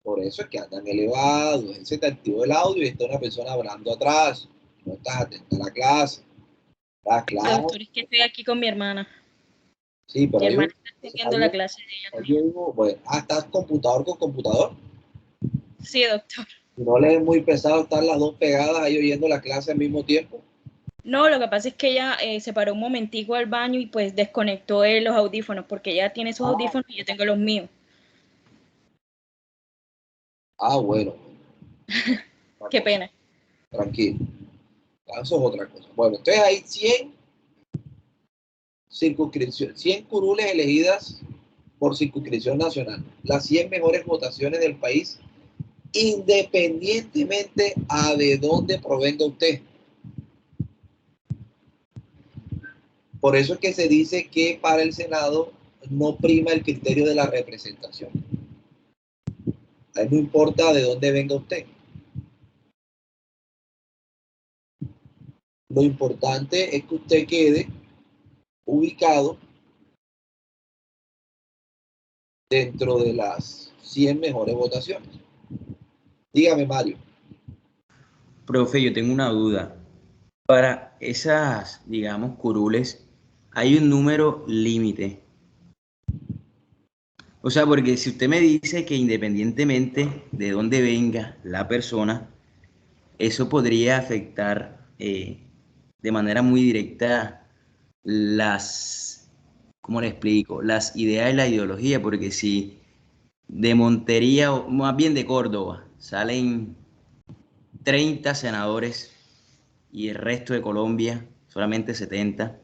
Por eso es que andan elevados. Él se te activó el audio y está una persona hablando atrás. No estás atento a la clase. La clase. Doctor, es que estoy aquí con mi hermana. Sí, pero Mi ahí, hermana está teniendo la clase de ella también. bueno, ¿estás computador con computador? Sí, doctor. ¿No le es muy pesado estar las dos pegadas ahí oyendo la clase al mismo tiempo? No, lo que pasa es que ella se paró un momentico al baño y pues desconectó los audífonos, porque ella tiene sus audífonos y yo tengo los míos. Ah, bueno. Qué pena. Tranquilo. Eso es otra cosa. Bueno, entonces hay 100 circunscripciones, 100 curules elegidas por circunscripción nacional. Las 100 mejores votaciones del país, independientemente a de dónde provenga usted. Por eso es que se dice que para el Senado no prima el criterio de la representación. A él no importa de dónde venga usted. Lo importante es que usted quede ubicado dentro de las 100 mejores votaciones. Dígame, Mario. Profe, yo tengo una duda. Para esas, digamos, curules, hay un número límite. O sea, porque si usted me dice que independientemente de dónde venga la persona, eso podría afectar de manera muy directa las, ¿cómo le explico? Las ideas y la ideología, porque si de Montería, o más bien de Córdoba, salen 30 senadores y el resto de Colombia solamente 70,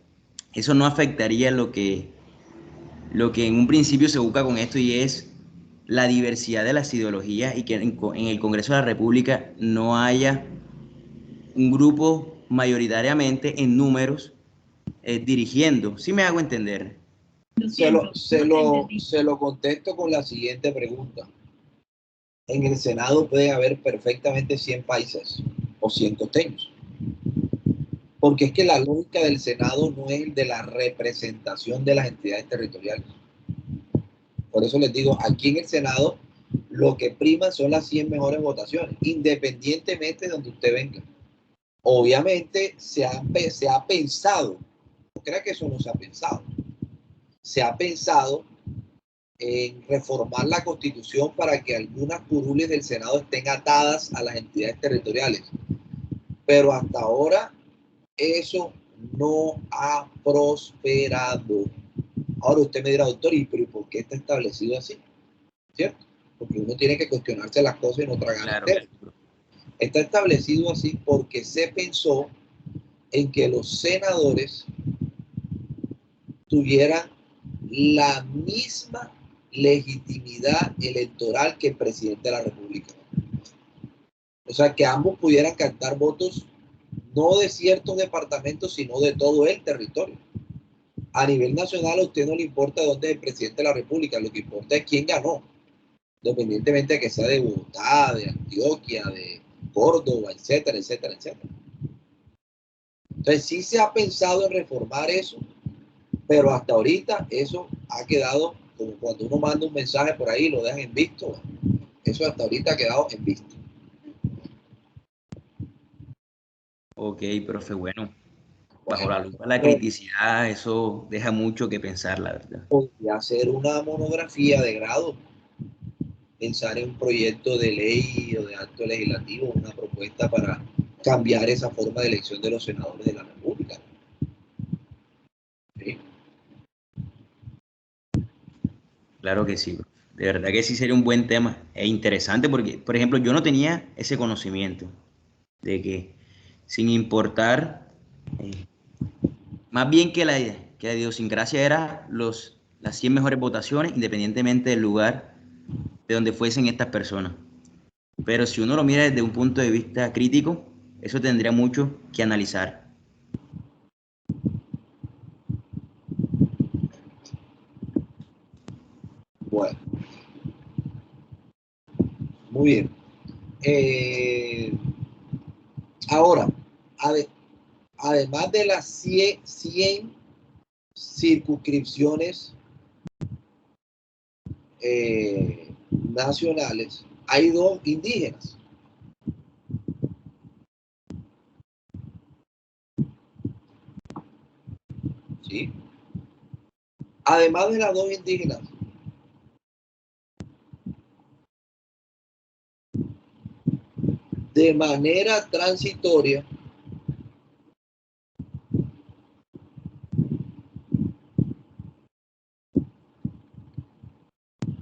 eso no afectaría lo que en un principio se busca con esto, y es la diversidad de las ideologías, y que en el Congreso de la República no haya un grupo mayoritariamente en números dirigiendo. ¿Sí me hago entender? Se lo contesto con la siguiente pregunta. En el Senado puede haber perfectamente 100 países o 100 costeños. Porque es que la lógica del Senado no es el de la representación de las entidades territoriales. Por eso les digo, aquí en el Senado lo que prima son las 100 mejores votaciones, independientemente de donde usted venga. Obviamente se ha pensado, no crea que eso no se ha pensado, se ha pensado en reformar la Constitución para que algunas curules del Senado estén atadas a las entidades territoriales. Pero hasta ahora eso no ha prosperado. Ahora usted me dirá, doctor, ¿y por qué está establecido así? ¿Cierto? Porque uno tiene que cuestionarse las cosas y no tragar Claro. entero. Está establecido así porque se pensó en que los senadores tuvieran la misma legitimidad electoral que el presidente de la República. O sea, que ambos pudieran captar votos no de ciertos departamentos, sino de todo el territorio. A nivel nacional a usted no le importa dónde es el presidente de la República, lo que importa es quién ganó, independientemente de que sea de Bogotá, de Antioquia, de Córdoba, etcétera, etcétera, etcétera. Entonces sí se ha pensado en reformar eso, pero hasta ahorita eso ha quedado como cuando uno manda un mensaje por ahí y lo dejan en visto. Eso hasta ahorita ha quedado en visto. Ok, profe, bueno, bajo la lupa de la criticidad, eso deja mucho que pensar, la verdad. Podría hacer una monografía de grado, pensar en un proyecto de ley o de acto legislativo, una propuesta para cambiar esa forma de elección de los senadores de la República. ¿Sí? Claro que sí, profe. De verdad que sí sería un buen tema e interesante porque, por ejemplo, yo no tenía ese conocimiento de que sin importar, eh, más bien que la idiosincrasia era las 100 mejores votaciones, independientemente del lugar de donde fuesen estas personas. Pero si uno lo mira desde un punto de vista crítico, eso tendría mucho que analizar. Bueno, muy bien. Ahora, además de las 100 circunscripciones nacionales, hay 2 indígenas. ¿Sí? Además de las 2 indígenas, de manera transitoria,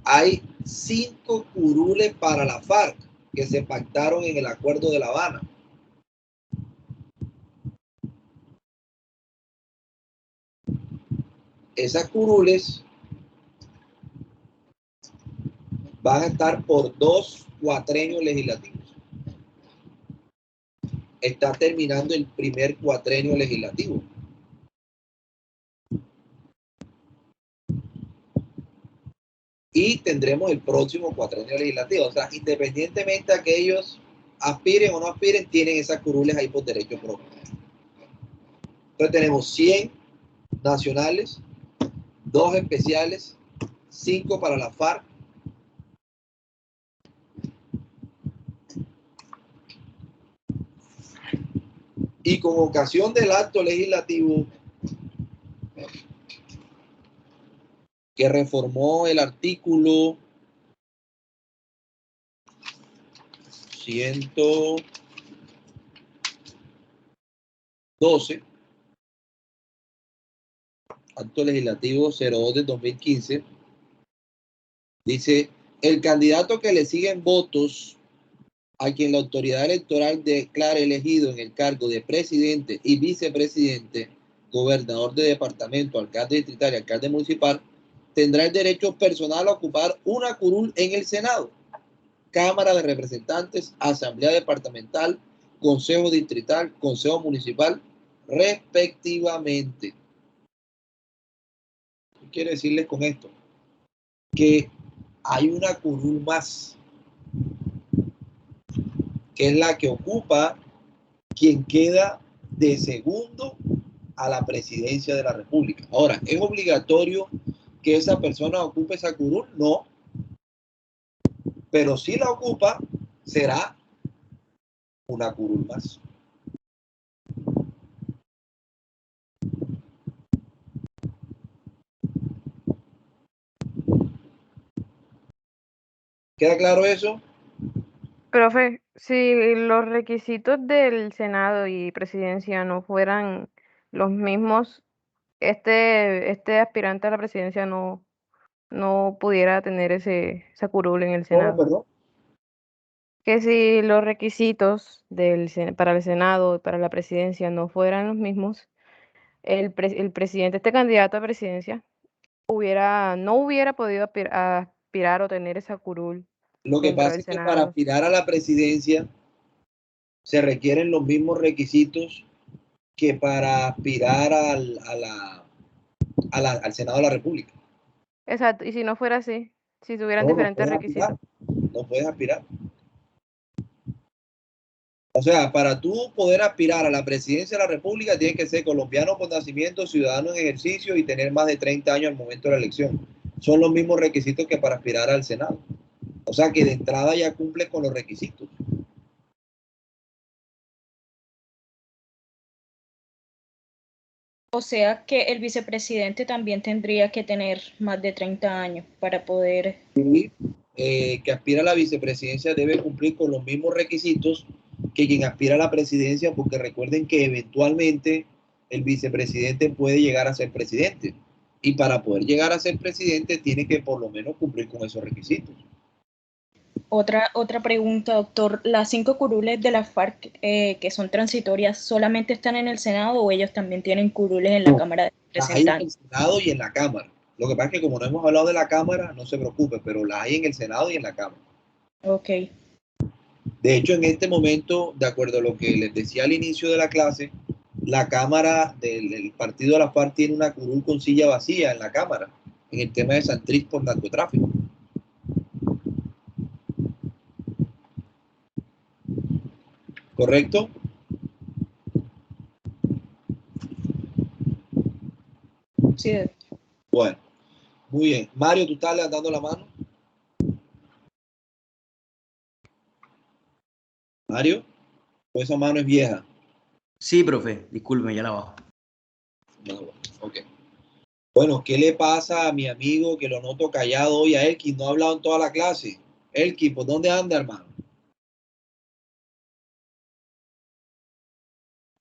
hay 5 curules para la FARC que se pactaron en el Acuerdo de La Habana. Esas curules van a estar por 2 cuatrenios legislativos. Está terminando el primer cuatrenio legislativo. Y tendremos el próximo cuatrenio legislativo. O sea, independientemente de que ellos aspiren o no aspiren, tienen esas curules ahí por derecho propio. Entonces tenemos 100 nacionales, 2 especiales, 5 para la FARC. Y con ocasión del acto legislativo que reformó el artículo 112, acto legislativo 02 del 2015, dice, el candidato que le siguen votos a quien la autoridad electoral declare elegido en el cargo de presidente y vicepresidente, gobernador de departamento, alcalde distrital y alcalde municipal, tendrá el derecho personal a ocupar una curul en el Senado, Cámara de Representantes, Asamblea Departamental, Consejo Distrital, Consejo Municipal, respectivamente. ¿Qué quiere decirles con esto? Que hay una curul más, que es la que ocupa quien queda de segundo a la presidencia de la República. Ahora, ¿es obligatorio que esa persona ocupe esa curul? No. Pero si la ocupa, será una curul más. ¿Queda claro eso? Profe, si los requisitos del Senado y presidencia no fueran los mismos, este aspirante a la presidencia no pudiera tener esa curul en el No, Senado. perdón. Que si los requisitos para el Senado y para la presidencia no fueran los mismos, el presidente, este candidato a presidencia, no hubiera podido aspirar o tener esa curul Lo que dentro pasa del es que para Senado. aspirar a la presidencia se requieren los mismos requisitos que para aspirar al Senado de la República. Exacto, y si no fuera así, si tuvieran No, no diferentes puedes aspirar. requisitos. No puedes aspirar. O sea, para tú poder aspirar a la presidencia de la República, tienes que ser colombiano por nacimiento, ciudadano en ejercicio y tener más de 30 años al momento de la elección. Son los mismos requisitos que para aspirar al Senado. O sea, que de entrada ya cumple con los requisitos. O sea que el vicepresidente también tendría que tener más de 30 años para poder... Y, que aspira a la vicepresidencia debe cumplir con los mismos requisitos que quien aspira a la presidencia, porque recuerden que eventualmente el vicepresidente puede llegar a ser presidente. Y para poder llegar a ser presidente tiene que por lo menos cumplir con esos requisitos. Otra pregunta, doctor. ¿Las 5 curules de la FARC que son transitorias solamente están en el Senado o ellos también tienen curules en la Cámara de Las hay en el Representantes? Senado y en la Cámara. Lo que pasa es que como no hemos hablado de la Cámara, no se preocupe, pero las hay en el Senado y en la Cámara. Ok. De hecho, en este momento, de acuerdo a lo que les decía al inicio de la clase, la Cámara del partido de la FARC tiene una curul con silla vacía en la Cámara, en el tema de Santrich por narcotráfico. ¿Correcto? Sí, doctor. Bueno, muy bien. Mario, ¿tú estás levantando la mano? Mario, pues esa mano es vieja. Sí, profe, disculpe, ya la bajo. No, ok. Bueno, ¿qué le pasa a mi amigo que lo noto callado hoy, a Elkin? No ha hablado en toda la clase. Elkin, ¿por dónde anda, hermano?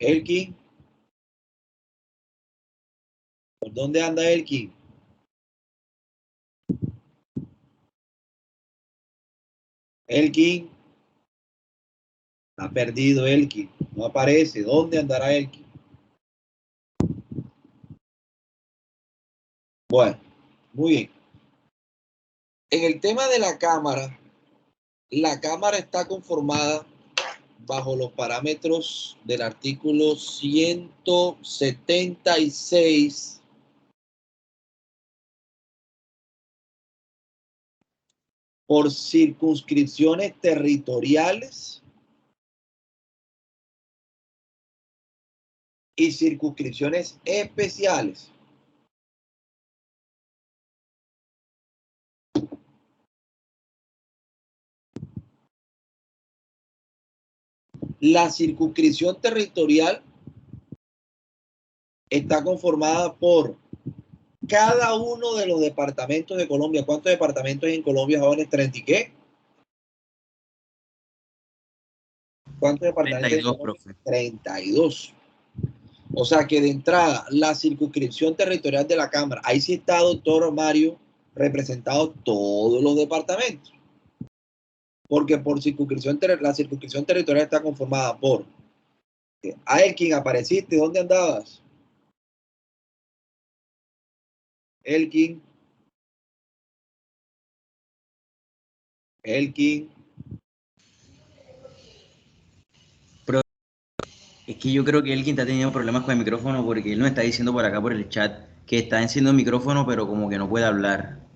Elkin, ¿por dónde anda Elkin? Elkin. Está perdido Elkin. No aparece. ¿Dónde andará Elkin? Bueno, muy bien. En el tema de la cámara está conformada bajo los parámetros del artículo 176 por circunscripciones territoriales y circunscripciones especiales. La circunscripción territorial está conformada por cada uno de los departamentos de Colombia. ¿Cuántos departamentos hay en Colombia, jóvenes? ¿30 y qué? ¿Cuántos departamentos? 32, profe. 32. O sea que de entrada, la circunscripción territorial de la Cámara, ahí sí está, doctor Mario, representado todos los departamentos. Porque por la circunscripción territorial está conformada por Elkin, apareciste, ¿dónde andabas? Elkin. Es que yo creo que Elkin está teniendo problemas con el micrófono porque él nos está diciendo por acá por el chat que está enciendo el micrófono pero como que no puede hablar.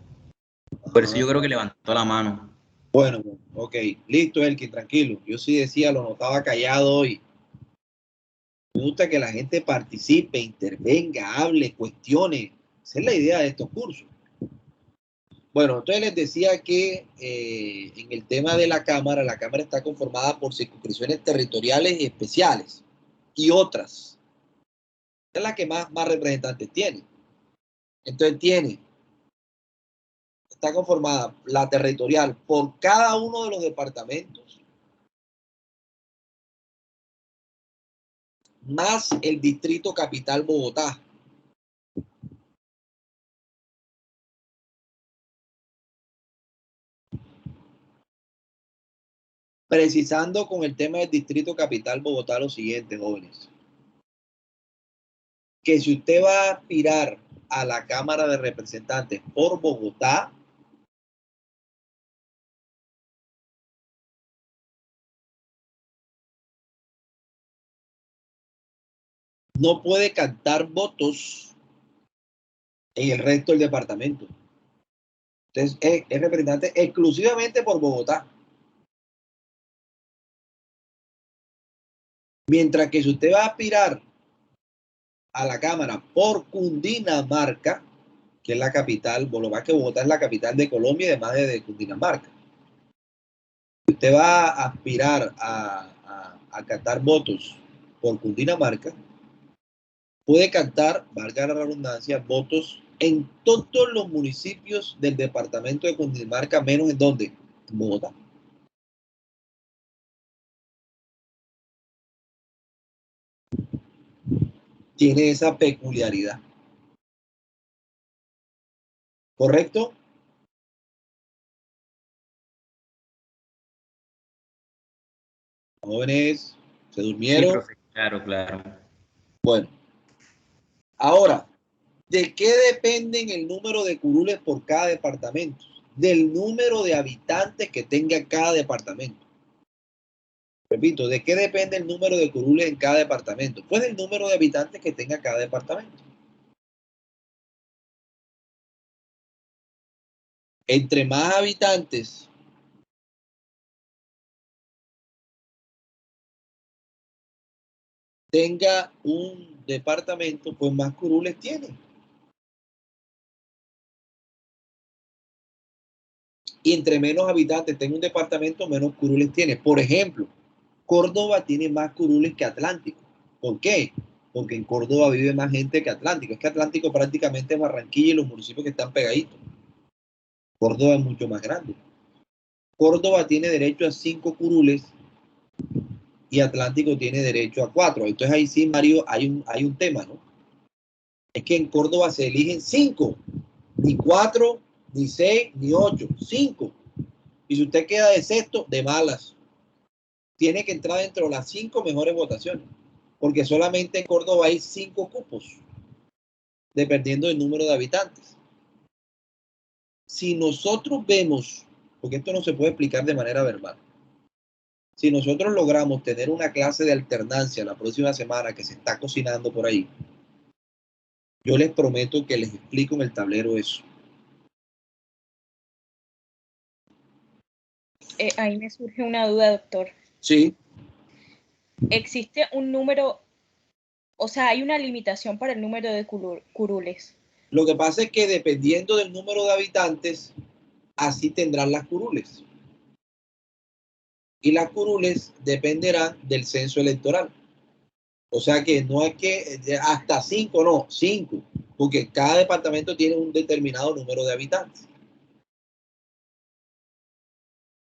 Por eso yo creo que levantó la mano. Bueno, ok, listo Elkin, tranquilo. Yo sí decía, lo notaba callado hoy. Me gusta que la gente participe, intervenga, hable, cuestione. Esa es la idea de estos cursos. Bueno, entonces les decía que en el tema de la Cámara está conformada por circunscripciones territoriales y especiales y otras. Esta es la que más representantes tiene. Entonces está conformada la territorial por cada uno de los departamentos más el distrito capital Bogotá. Precisando con el tema del distrito capital Bogotá lo siguiente, jóvenes. Que si usted va a aspirar a la Cámara de Representantes por Bogotá, no puede captar votos en el resto del departamento. Entonces, es representante exclusivamente por Bogotá. Mientras que si usted va a aspirar a la Cámara por Cundinamarca, que es la capital, por lo más que Bogotá es la capital de Colombia y además de Cundinamarca. Si usted va a aspirar a captar votos por Cundinamarca, puede captar, valga la redundancia, votos en todos los municipios del departamento de Cundinamarca, menos en ¿dónde? En Bogotá. Tiene esa peculiaridad. ¿Correcto? Jóvenes, ¿se durmieron? Sí, profe, claro. Bueno, ahora, ¿de qué dependen el número de curules por cada departamento? Del número de habitantes que tenga cada departamento. Repito, ¿de qué depende el número de curules en cada departamento? Pues del número de habitantes que tenga cada departamento. Entre más habitantes tenga un departamento, pues más curules tiene. Y entre menos habitantes tenga un departamento, menos curules tiene. Por ejemplo, Córdoba tiene más curules que Atlántico. ¿Por qué? Porque en Córdoba vive más gente que Atlántico. Es que Atlántico prácticamente es Barranquilla y los municipios que están pegaditos. Córdoba es mucho más grande. Córdoba tiene derecho a 5 curules y Atlántico tiene derecho a 4. Entonces ahí sí, Mario, hay un tema, ¿no? Es que en Córdoba se eligen 5, ni 4, ni 6, ni 8, 5. Y si usted queda de sexto, de malas. Tiene que entrar dentro de las 5 mejores votaciones, porque solamente en Córdoba hay 5 cupos, dependiendo del número de habitantes. Si nosotros vemos, porque esto no se puede explicar de manera verbal, si nosotros logramos tener una clase de alternancia la próxima semana que se está cocinando por ahí, yo les prometo que les explico en el tablero eso. Ahí me surge una duda, doctor. Sí. ¿Existe un número, o sea, hay una limitación para el número de curules? Lo que pasa es que dependiendo del número de habitantes, así tendrán las curules. Y las curules dependerán del censo electoral. O sea que no es que hasta 5, no, 5, porque cada departamento tiene un determinado número de habitantes.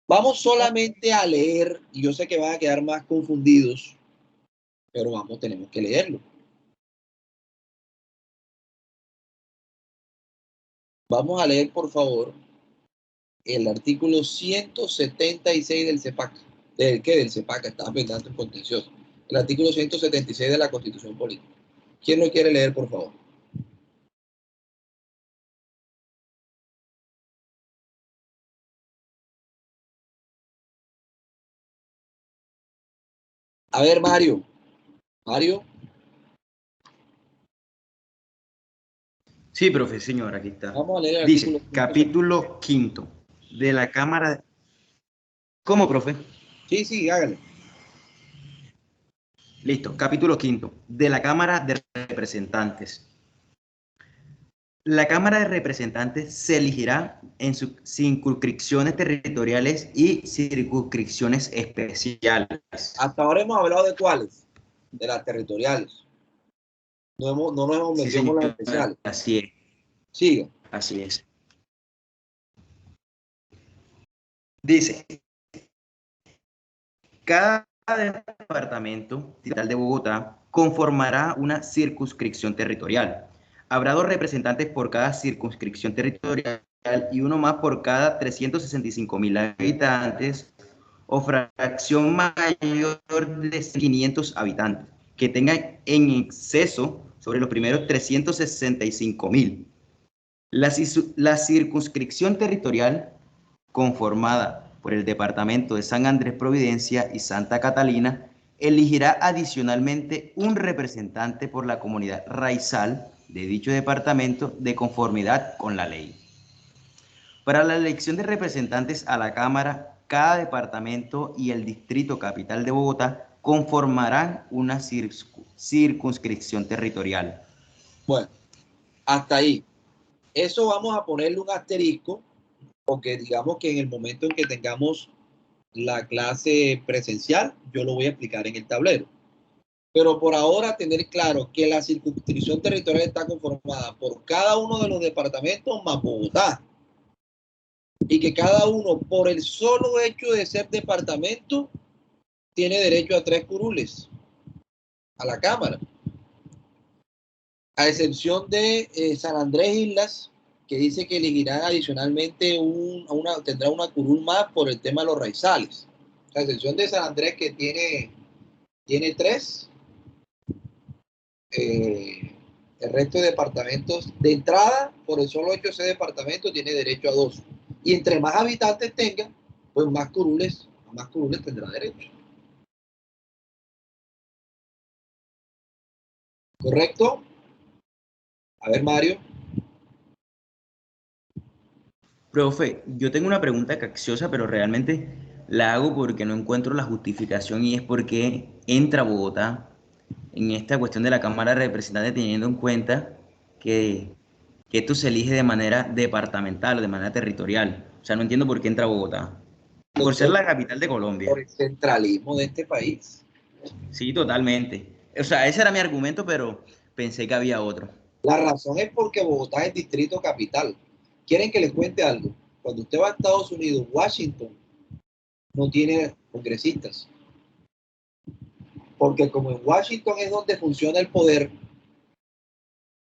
Vamos solamente a leer, y yo sé que van a quedar más confundidos, pero tenemos que leerlo. Vamos a leer, por favor, el artículo 176 del CEPAC. ¿Del qué? Del CEPAC, estaba pensando en contencioso. El artículo 176 de la Constitución Política. ¿Quién lo quiere leer, por favor? A ver, Mario. Mario. Sí, profe, señor, aquí está. Vamos a leer el Dice, artículo. capítulo 5 de la Cámara. ¿Cómo, profe? Sí, hágale. Listo, capítulo 5 de la Cámara de Representantes. La Cámara de Representantes se elegirá en sus circunscripciones territoriales y circunscripciones especiales. Hasta ahora hemos hablado de cuáles, de las territoriales. No nos hemos Sí, metido con las señor, especiales. así es. Siga. Así es. Dice, cada departamento distrital de Bogotá conformará una circunscripción territorial. Habrá 2 representantes por cada circunscripción territorial y uno más por cada 365.000 habitantes o fracción mayor de 500 habitantes que tengan en exceso sobre los primeros 365.000. La circunscripción territorial conformada por el departamento de San Andrés Providencia y Santa Catalina elegirá adicionalmente un representante por la comunidad raizal de dicho departamento de conformidad con la ley. Para la elección de representantes a la Cámara, cada departamento y el Distrito Capital de Bogotá conformarán una circunscripción territorial. Bueno, hasta ahí. Eso vamos a ponerle un asterisco, porque digamos que en el momento en que tengamos la clase presencial, yo lo voy a explicar en el tablero. Pero por ahora tener claro que la circunscripción territorial está conformada por cada uno de los departamentos más Bogotá. Y que cada uno, por el solo hecho de ser departamento, tiene derecho a 3 curules a la Cámara. A excepción de San Andrés Islas, que dice que elegirán adicionalmente tendrá una curul más por el tema de los raizales. A excepción de San Andrés, que tiene 3, el resto de departamentos de entrada, por el solo hecho de ser departamento, tiene derecho a 2. Y entre más habitantes tenga, pues más curules tendrá derecho. ¿Correcto? A ver, Mario. Profe, yo tengo una pregunta capciosa, pero realmente la hago porque no encuentro la justificación y es porque entra Bogotá en esta cuestión de la Cámara de Representantes teniendo en cuenta que esto se elige de manera departamental o de manera territorial. O sea, no entiendo por qué entra Bogotá. Por ser la capital de Colombia. Por el centralismo de este país. Sí, totalmente. O sea, ese era mi argumento, pero pensé que había otro. La razón es porque Bogotá es distrito capital. ¿Quieren que les cuente algo? Cuando usted va a Estados Unidos, Washington no tiene congresistas. Porque como en Washington es donde funciona el poder,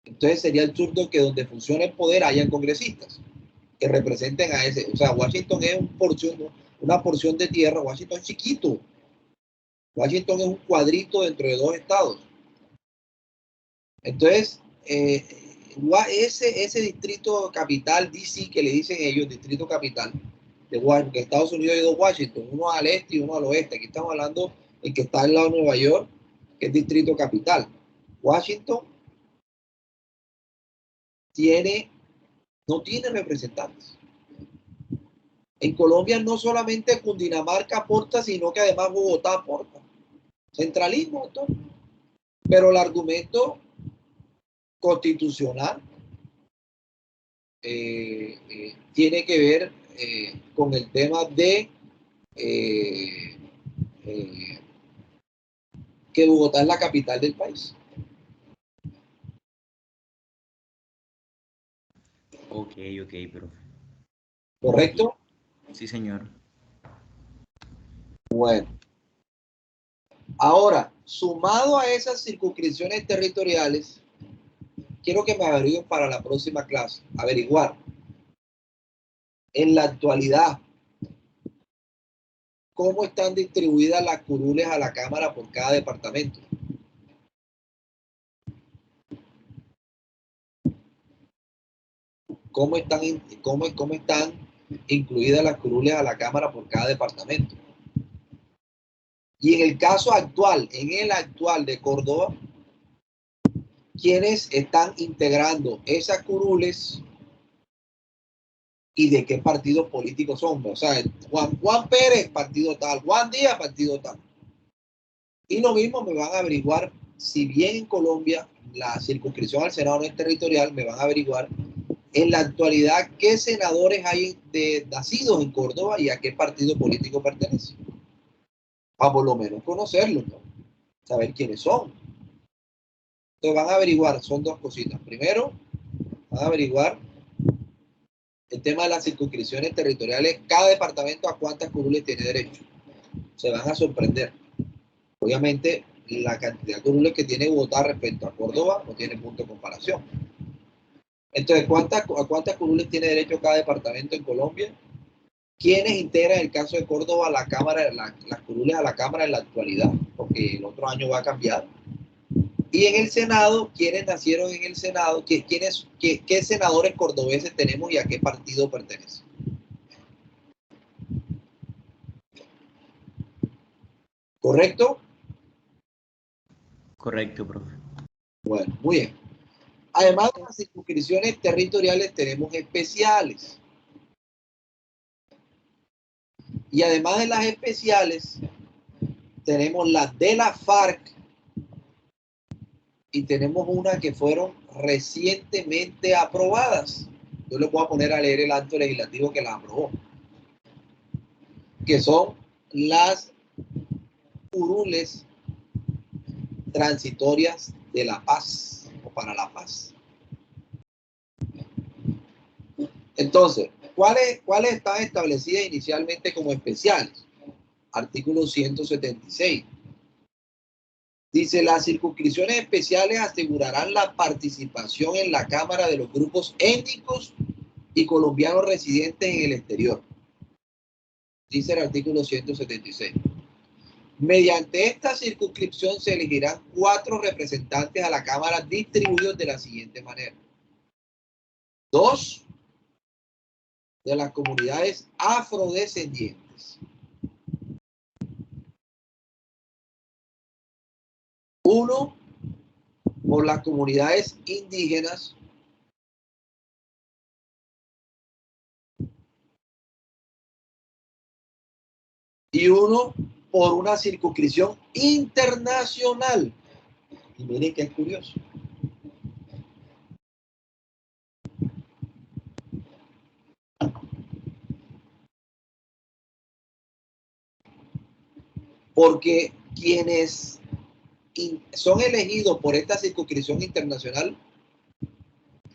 entonces sería absurdo que donde funciona el poder hayan congresistas. que representen a ese. O sea, Washington es una porción de tierra. Washington es chiquito. Washington es un cuadrito dentro de 2 estados. Entonces, ese distrito capital, DC, que le dicen ellos, distrito capital, de Washington, que Estados Unidos hay 2 Washington, uno al este y uno al oeste. Aquí estamos hablando del que está al lado de Nueva York, que es distrito capital. Washington no tiene representantes. En Colombia no solamente Cundinamarca aporta, sino que además Bogotá aporta. Centralismo, entonces. Pero el argumento constitucional tiene que ver con el tema de que Bogotá es la capital del país. Ok, profe. ¿Correcto? Sí, señor. Bueno. Ahora, sumado a esas circunscripciones territoriales, quiero que me averigüen para la próxima clase, averiguar en la actualidad cómo están distribuidas las curules a la Cámara por cada departamento. ¿Cómo están incluidas las curules a la Cámara por cada departamento? Y en el caso actual, de Córdoba, ¿quiénes están integrando esas curules y de qué partidos políticos son? O sea, Juan Pérez, partido tal, Juan Díaz, partido tal. Y lo mismo me van a averiguar, si bien en Colombia la circunscripción al Senado no es territorial, me van a averiguar en la actualidad qué senadores hay nacidos en Córdoba y a qué partido político pertenecen. Para por lo menos conocerlos, ¿no? Saber quiénes son. Entonces van a averiguar, son 2 cositas. Primero, van a averiguar el tema de las circunscripciones territoriales, cada departamento a cuántas curules tiene derecho. Se van a sorprender. Obviamente, la cantidad de curules que tiene Bogotá respecto a Córdoba no tiene punto de comparación. Entonces, ¿a cuántas curules tiene derecho cada departamento en Colombia? ¿Quiénes integran, en el caso de Córdoba, la Cámara, las curules a la Cámara en la actualidad? Porque el otro año va a cambiar. Y en el Senado, ¿quiénes nacieron en el Senado? ¿Qué senadores cordobeses tenemos y a qué partido pertenecen? ¿Correcto? Correcto, profe. Bueno, muy bien. Además de las circunscripciones territoriales, tenemos especiales. Y además de las especiales, tenemos las de la FARC y tenemos unas que fueron recientemente aprobadas. Yo les voy a poner a leer el acto legislativo que las aprobó, que son las curules transitorias de la paz o para la paz. Entonces, ¿cuáles están establecidas inicialmente como especiales? Artículo 176. Dice, las circunscripciones especiales asegurarán la participación en la Cámara de los grupos étnicos y colombianos residentes en el exterior. Dice el artículo 176. Mediante esta circunscripción se elegirán 4 representantes a la Cámara distribuidos de la siguiente manera. 2 de las comunidades afrodescendientes. 1 por las comunidades indígenas. Y 1 por una circunscripción internacional. Y miren que es curioso. Porque quienes son elegidos por esta circunscripción internacional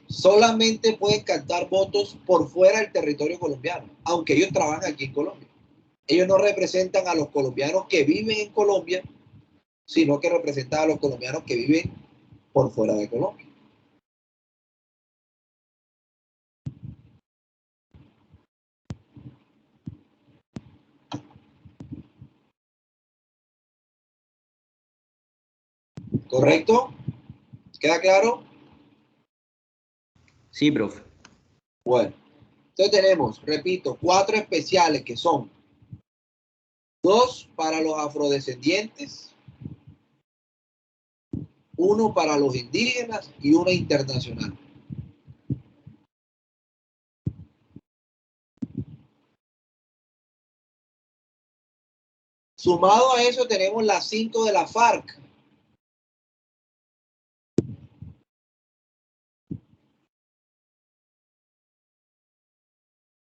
solamente pueden captar votos por fuera del territorio colombiano, aunque ellos trabajan aquí en Colombia. Ellos no representan a los colombianos que viven en Colombia, sino que representan a los colombianos que viven por fuera de Colombia. ¿Correcto? ¿Queda claro? Sí, profe. Bueno, entonces tenemos, repito, 4 especiales que son 2 para los afrodescendientes, 1 para los indígenas y 1 internacional. Sumado a eso tenemos las 5 de la FARC.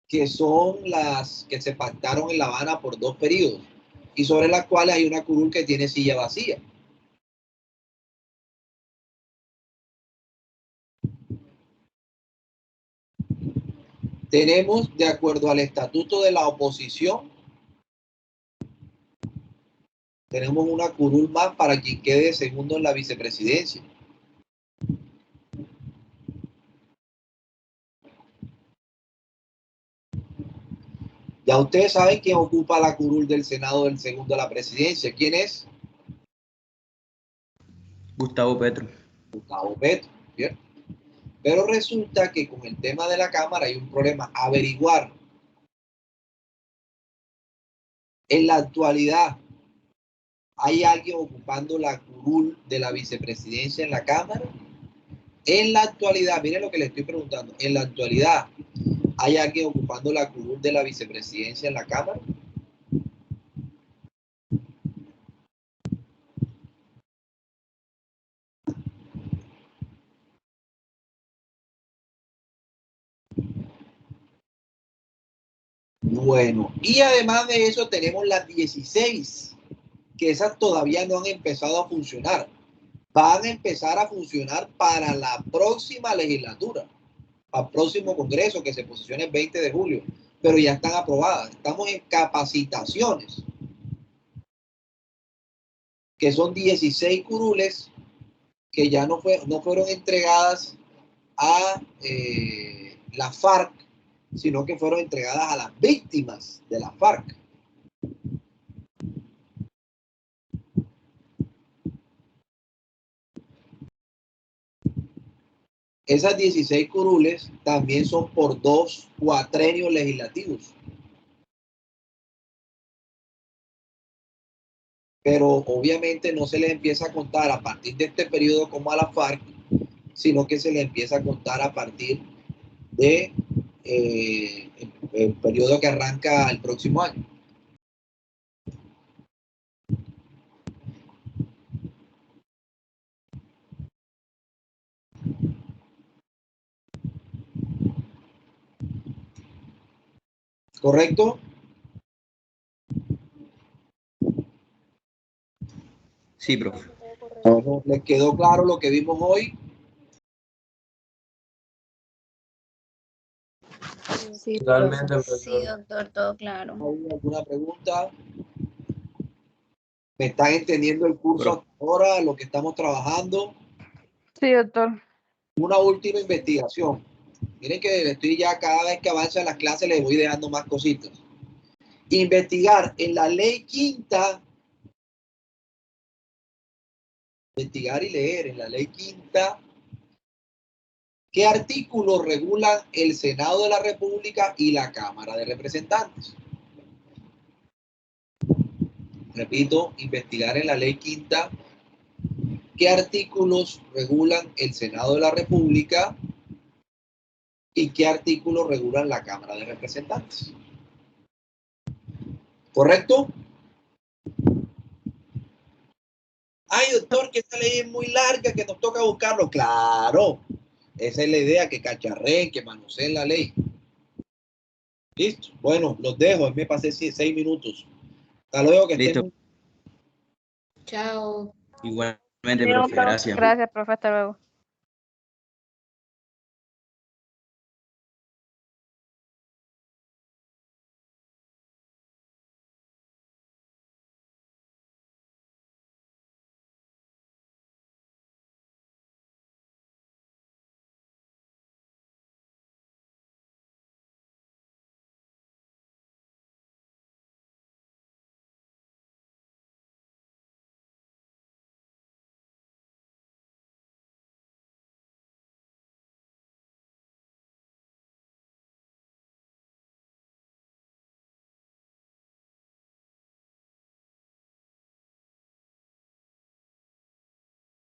Que son las que se pactaron en La Habana por 2 periodos y sobre las cuales hay una curul que tiene silla vacía. Tenemos, de acuerdo al estatuto de la oposición, tenemos una curul más para quien quede segundo en la vicepresidencia. Ya ustedes saben quién ocupa la curul del Senado del segundo de la presidencia. ¿Quién es? Gustavo Petro. Gustavo Petro, ¿cierto? Pero resulta que con el tema de la Cámara hay un problema. Averiguar. En la actualidad, ¿hay alguien ocupando la curul de la vicepresidencia en la Cámara? En la actualidad, miren lo que le estoy preguntando. En la actualidad, ¿hay alguien ocupando la curul de la vicepresidencia en la Cámara? Bueno, y además de eso tenemos las 16, que esas todavía no han empezado a funcionar. Van a empezar a funcionar para la próxima legislatura, al próximo Congreso que se posicione el 20 de julio, pero ya están aprobadas. Estamos en capacitaciones, que son 16 curules que ya no fueron entregadas a la FARC, sino que fueron entregadas a las víctimas de la FARC. Esas 16 curules también son por 2 cuatrenios legislativos. Pero obviamente no se les empieza a contar a partir de este periodo como a la FARC, sino que se les empieza a contar a partir de el periodo que arranca el próximo año. ¿Correcto? Sí, profe. ¿Les quedó claro lo que vimos hoy? Sí, Totalmente, profesor. Sí, doctor, todo claro. ¿Hay alguna pregunta? ¿Me están entendiendo el curso hasta ahora, lo que estamos trabajando? Sí, doctor. Una última investigación. Miren que estoy ya cada vez que avanza las clases les voy dejando más cositas. Investigar en la ley quinta, investigar y leer en la ley quinta, ¿qué artículos regulan el Senado de la República y la Cámara de Representantes? Repito, investigar en la ley quinta, ¿qué artículos regulan el Senado de la República y qué artículos regulan la Cámara de Representantes? ¿Correcto? Ay, doctor, que esta ley es muy larga, que nos toca buscarlo. Claro, esa es la idea, que cacharreen, que manoseen la ley. Listo. Bueno, los dejo. Me pasé 6 minutos. Hasta luego, que estén. Listo. Chao. Igualmente, profe, gracias. Gracias, profe. Hasta luego.